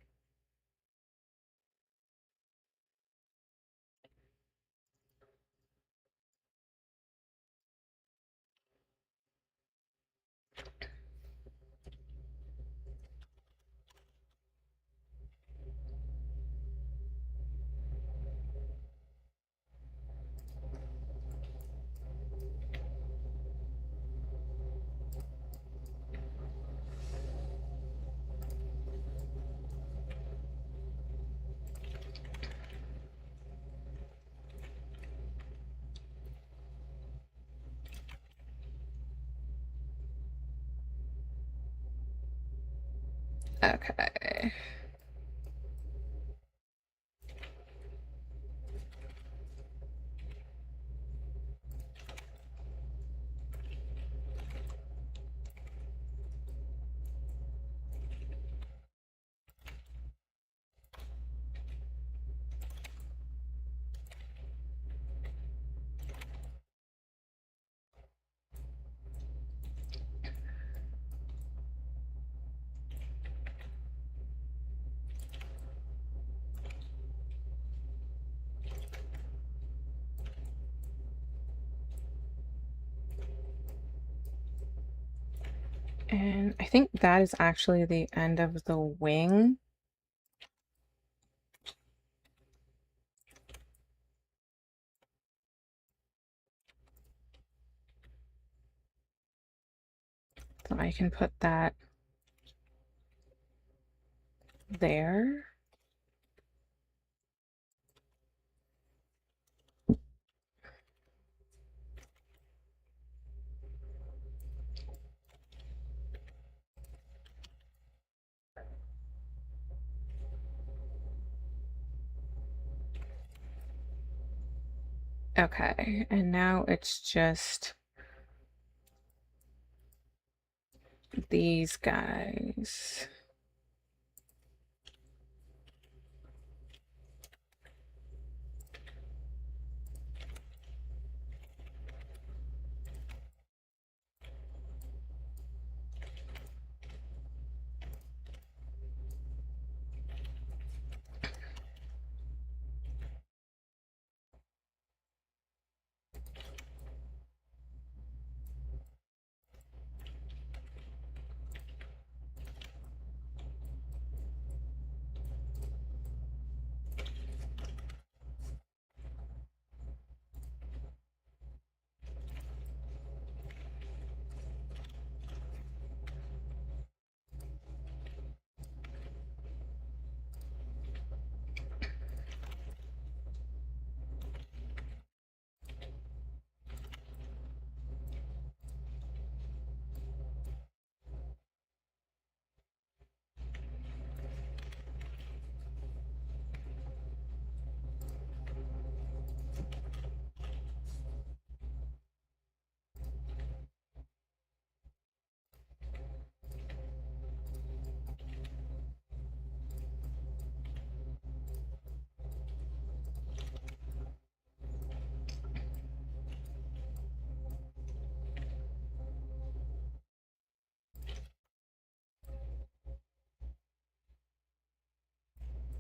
Okay. And I think that is actually the end of the wing. So I can put that there. Okay, and now it's just these guys.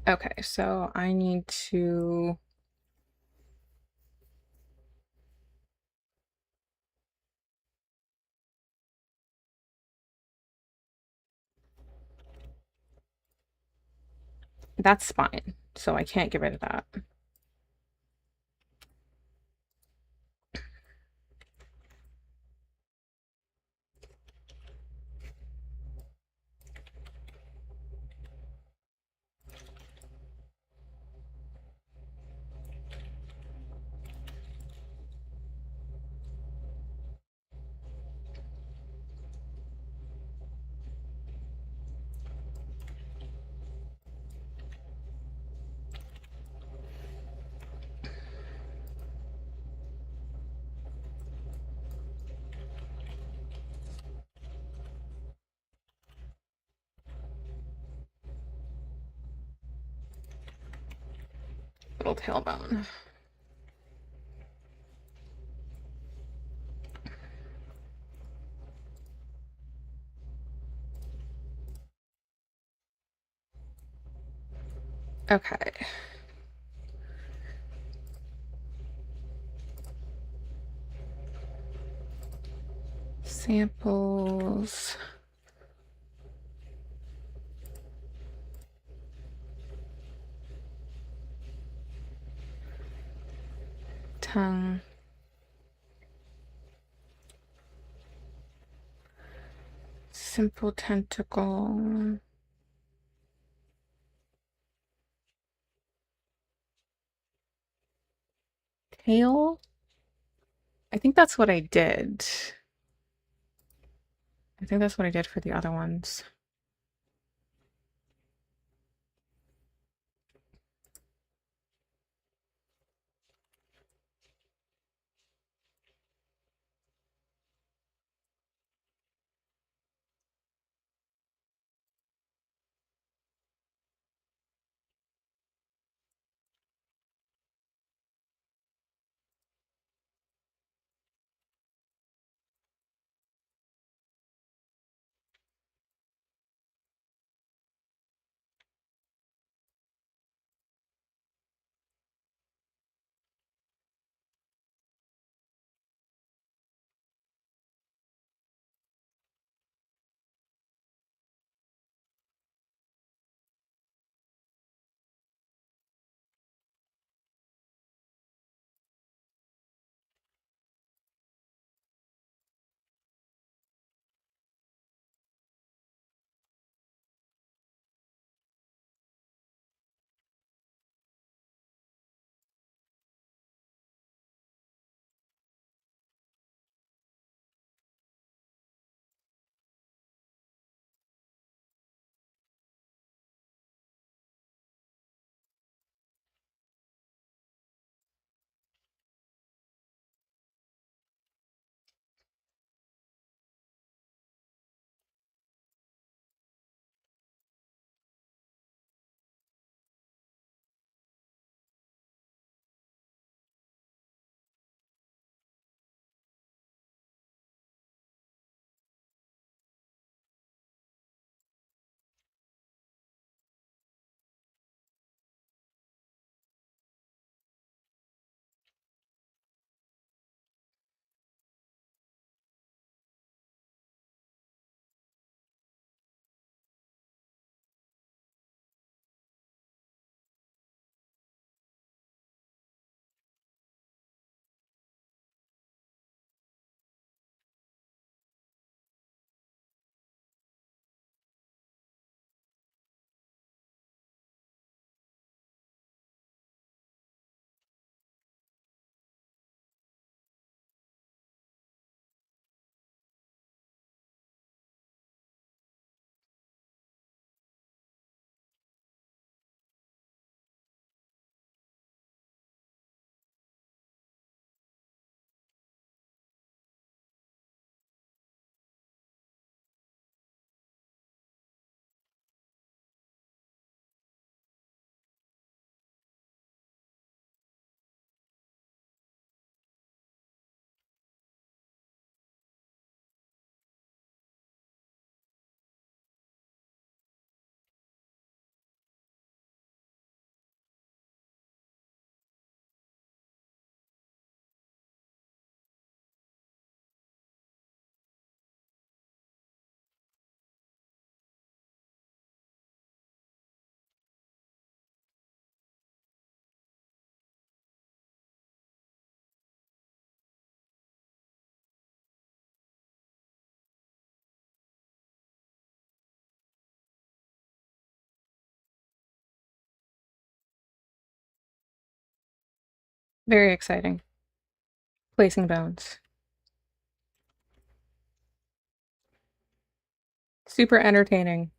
Okay, so I need to. That's fine, so I can't get rid of that. Little tailbone. Okay. Samples. Tongue. Simple tentacle. Tail? I think that's what I did. I think that's what I did for the other ones. Very exciting. Placing bones. Super entertaining.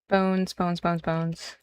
Bones, bones, bones, bones.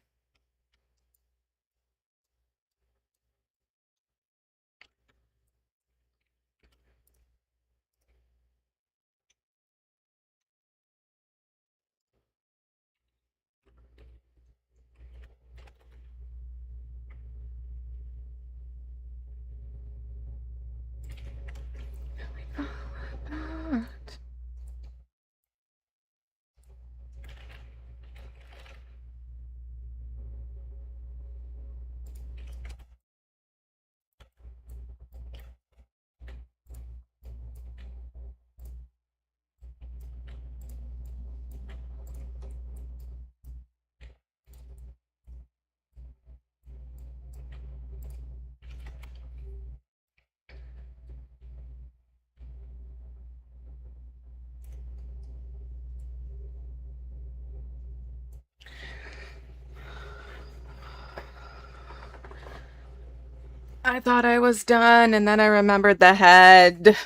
I thought I was done, and then I remembered the head.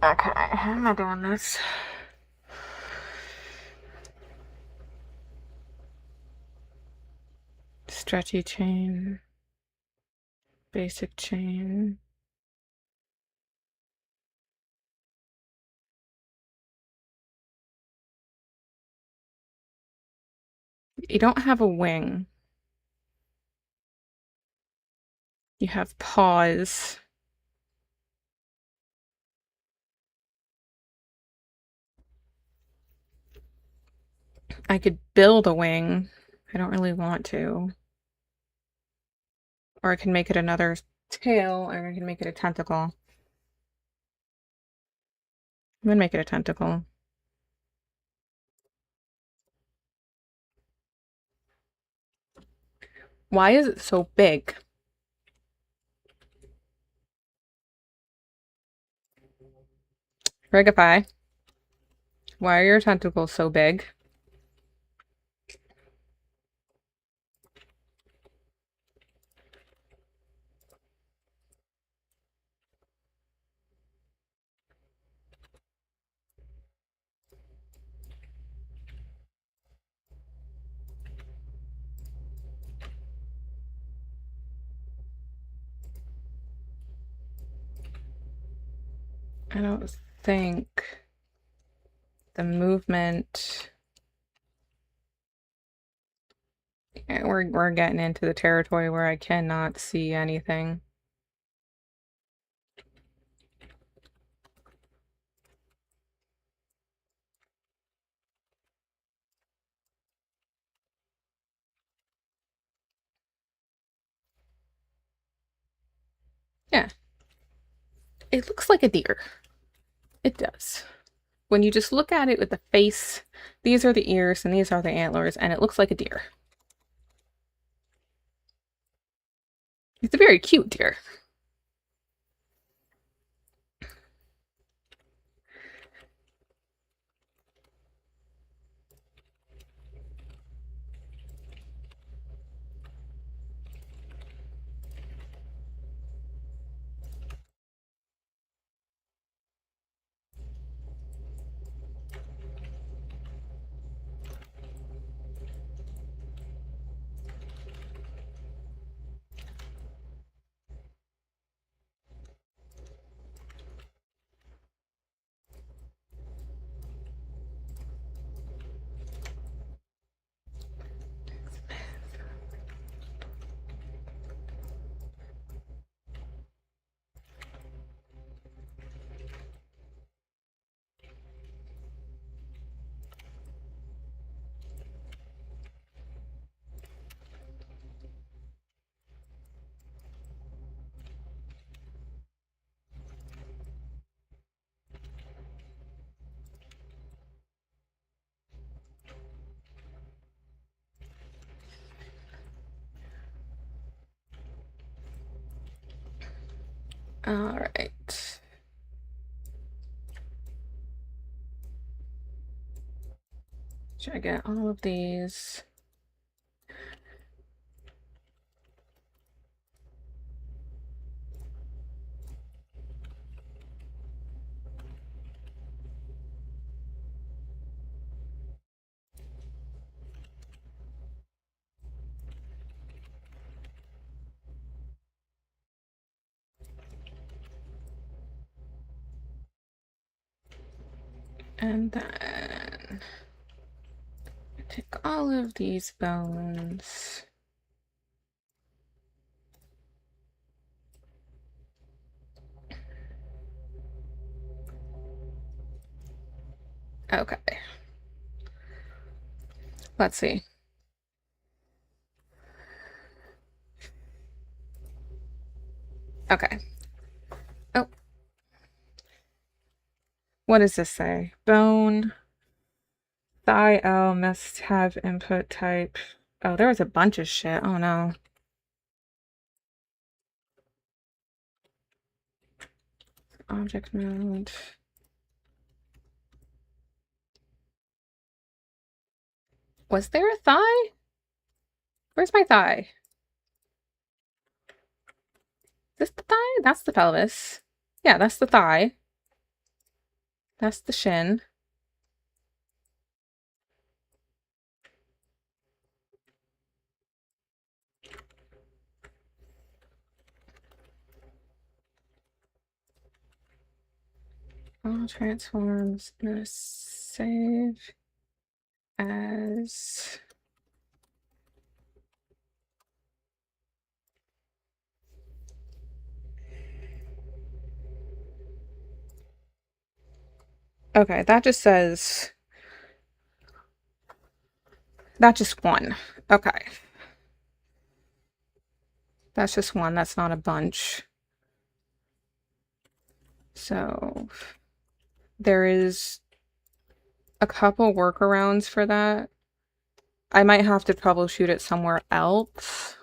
Okay, how am I doing this? Stretchy chain. Basic chain. You don't have a wing. You have paws. I could build a wing. I don't really want to. Or I can make it another tail, or I can make it a tentacle. I'm gonna make it a tentacle. Why is it so big? Regify. Why are your tentacles so big? I don't think the movement. Yeah, we're getting into the territory where I cannot see anything. Yeah, it looks like a deer. It does. When you just look at it with the face, these are the ears and these are the antlers, and it looks like a deer. It's a very cute deer. All right. Should I get all of these? And then take all of these bones. Okay. Let's see. Okay. Oh, what does this say? Bone. Thigh L must have input type. Oh, there was a bunch of shit. Oh no. Object mode. Was there a thigh? Where's my thigh? Is this the thigh? That's the pelvis. Yeah, that's the thigh. That's the shin. All transforms. I'm gonna save as. Okay, that just says. That's just one. Okay. That's just one. That's not a bunch. So there is a couple workarounds for that. I might have to troubleshoot it somewhere else.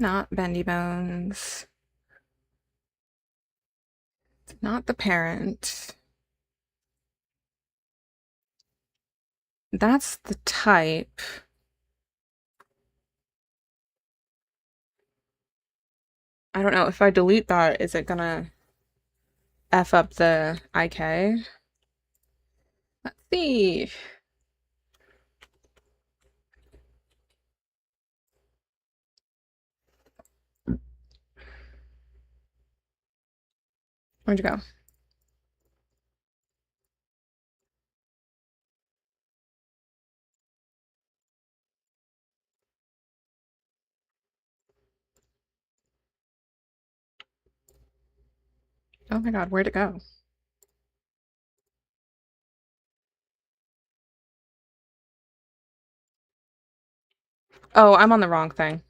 Not bendy bones. It's not the parent. That's the type. I don't know if I delete that, is it gonna F up the IK? Let's see. Where'd you go? Oh my god, where'd it go? Oh, I'm on the wrong thing.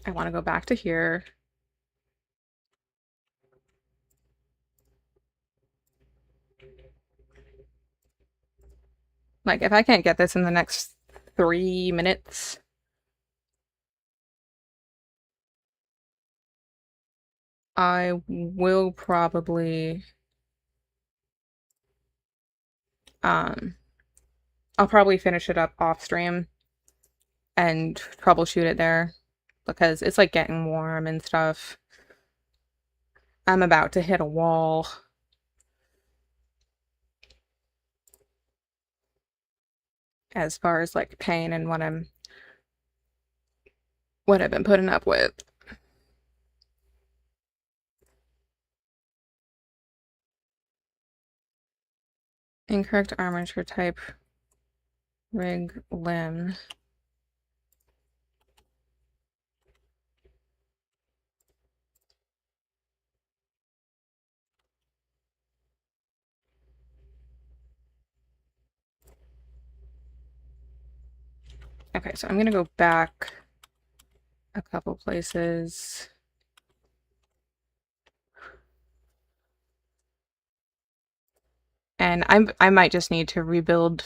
I want to go back to here. Like, if I can't get this in the next 3 minutes, I will probably, um, I'll probably finish it up off stream and troubleshoot it there because it's like getting warm and stuff. I'm about to hit a wall. As far as like pain and what I've been putting up with. Incorrect armature type rig limb. Okay, so I'm gonna go back a couple places. And I might just need to rebuild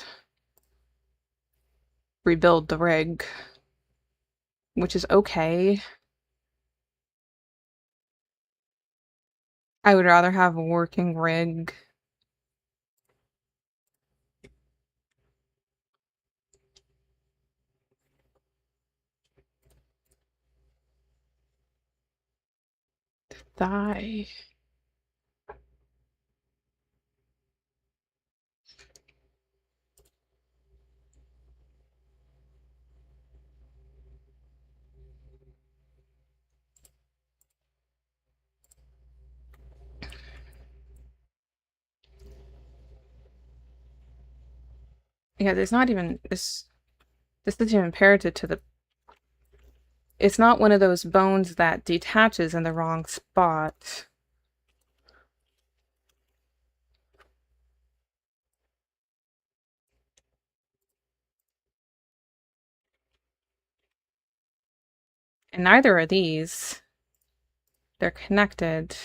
the rig, which is okay. I would rather have a working rig. Thigh. Yeah, there's not even this. This isn't even parented to the. It's not one of those bones that detaches in the wrong spot. And neither are these. They're connected.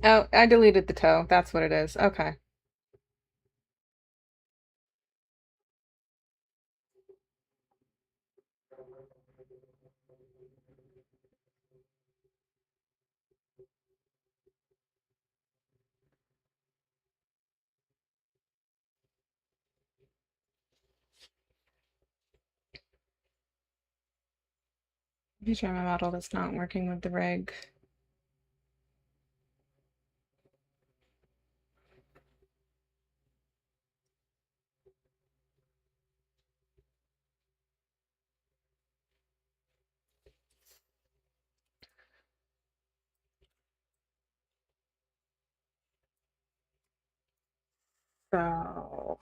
Oh, I deleted the toe. That's what it is. Okay. Let me try my model that's not working with the rig. So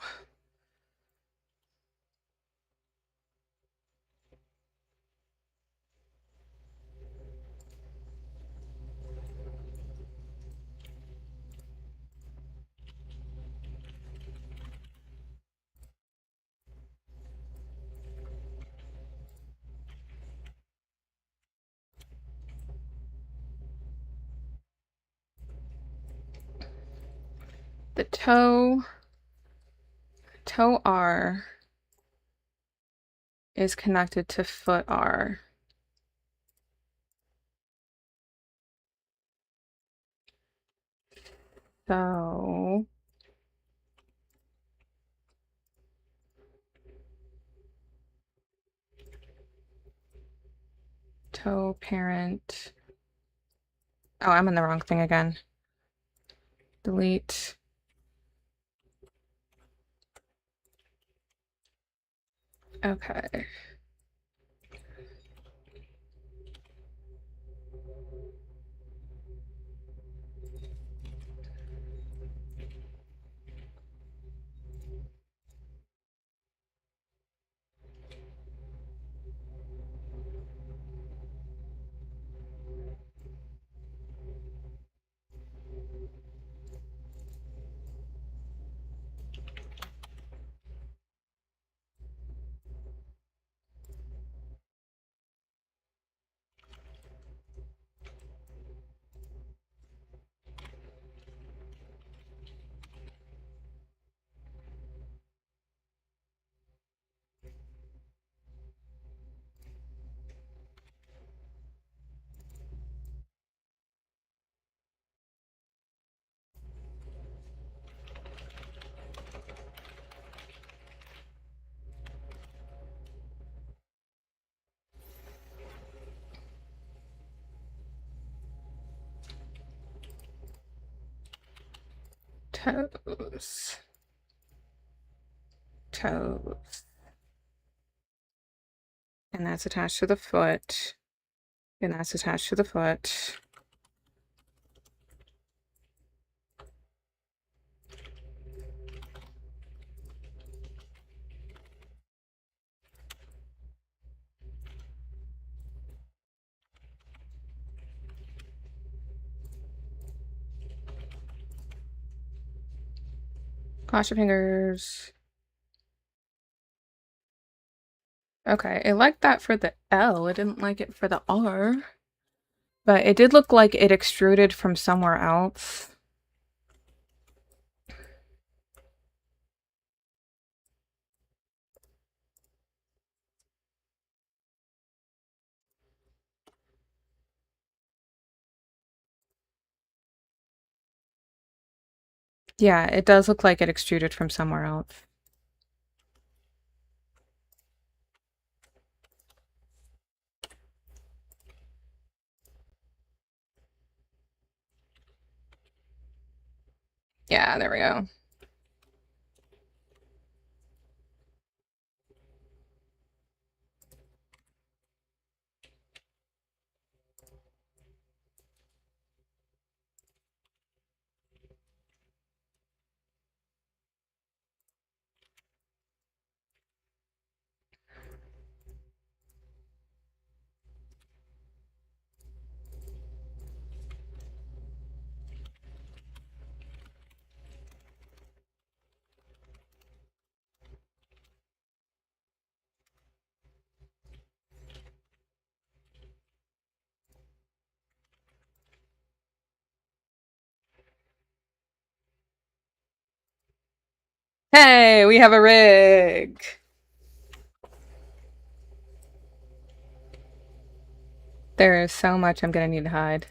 the toe R is connected to foot R. So toe parent. Oh, I'm in the wrong thing again. Delete. Okay. toes, toes. And that's attached to the foot. And that's attached to the foot. Cross your fingers. Okay, it liked that for the L. It didn't like it for the R. But it did look like it extruded from somewhere else. Yeah, it does look like it extruded from somewhere else. Yeah, there we go. Hey, we have a rig! There is so much I'm gonna need to hide.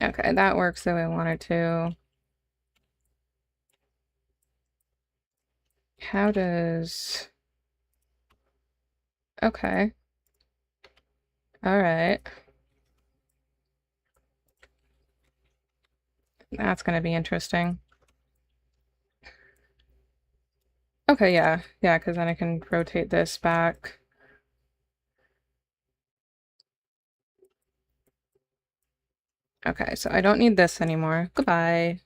Okay, that works the way I want it to. How does... Okay. Alright. That's gonna be interesting. Okay, yeah. Yeah, because then I can rotate this back. Okay, so I don't need this anymore. Goodbye.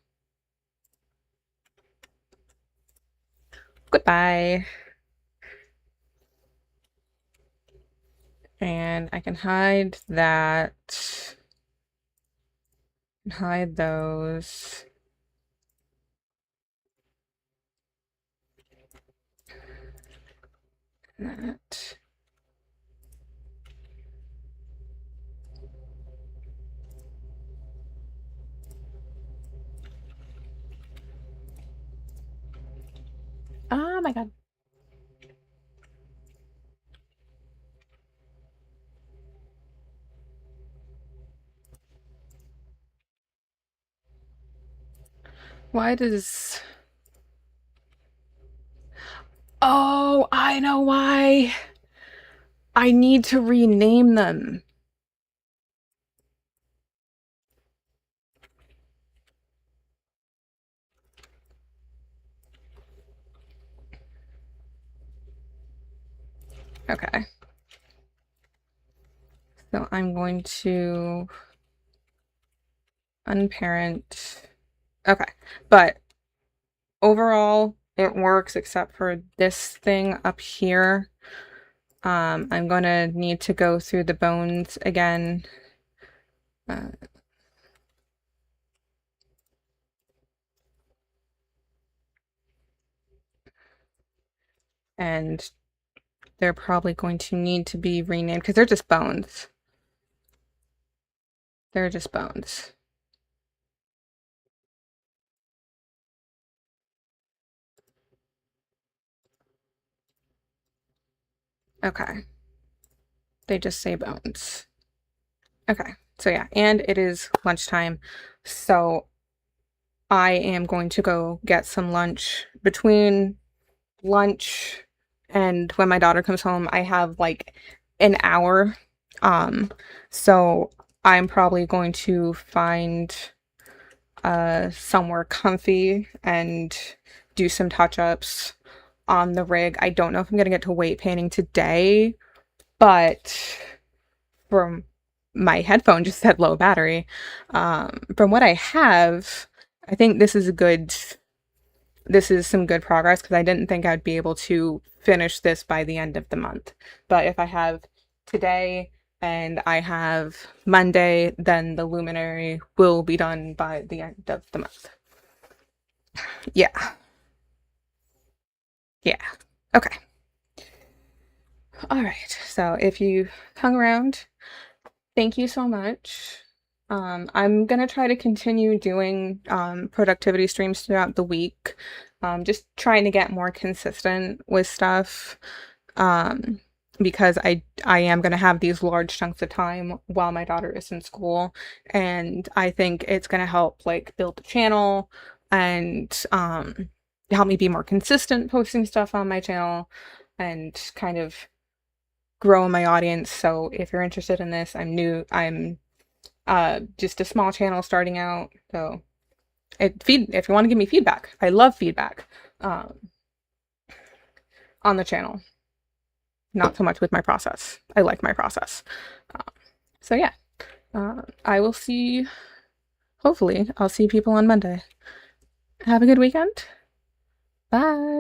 Goodbye. And I can hide that. Hide those. That. Oh my god. Why does... Oh, I know why. I need to rename them. Okay. So I'm going to unparent. Okay. But overall, it works except for this thing up here. I'm going to need to go through the bones again. And they're probably going to need to be renamed because they're just bones. They're just bones. Okay. They just say bones. Okay. So yeah, and it is lunchtime. So I am going to go get some lunch. Between lunch and when my daughter comes home, I have like an hour. So I'm probably going to find somewhere comfy and do some touch-ups on the rig. I don't know if I'm gonna get to weight painting today, but from my headphone just said low battery. From what I have, I think this is some good progress because I didn't think I'd be able to finish this by the end of the month. But if I have today and I have Monday, then the Luminary will be done by the end of the month. Yeah. Yeah. Okay. All right. So if you hung around, thank you so much. I'm gonna try to continue doing productivity streams throughout the week. Just trying to get more consistent with stuff. Um, because I am gonna have these large chunks of time while my daughter is in school, and I think it's gonna help like build the channel and help me be more consistent posting stuff on my channel and kind of grow my audience. So if you're interested in this, I'm just a small channel starting out. So if you want to give me feedback, I love feedback um, on the channel. Not so much with my process. I like my process. Uh, so yeah, I will see. Hopefully, I'll see people on Monday. Have a good weekend. Bye.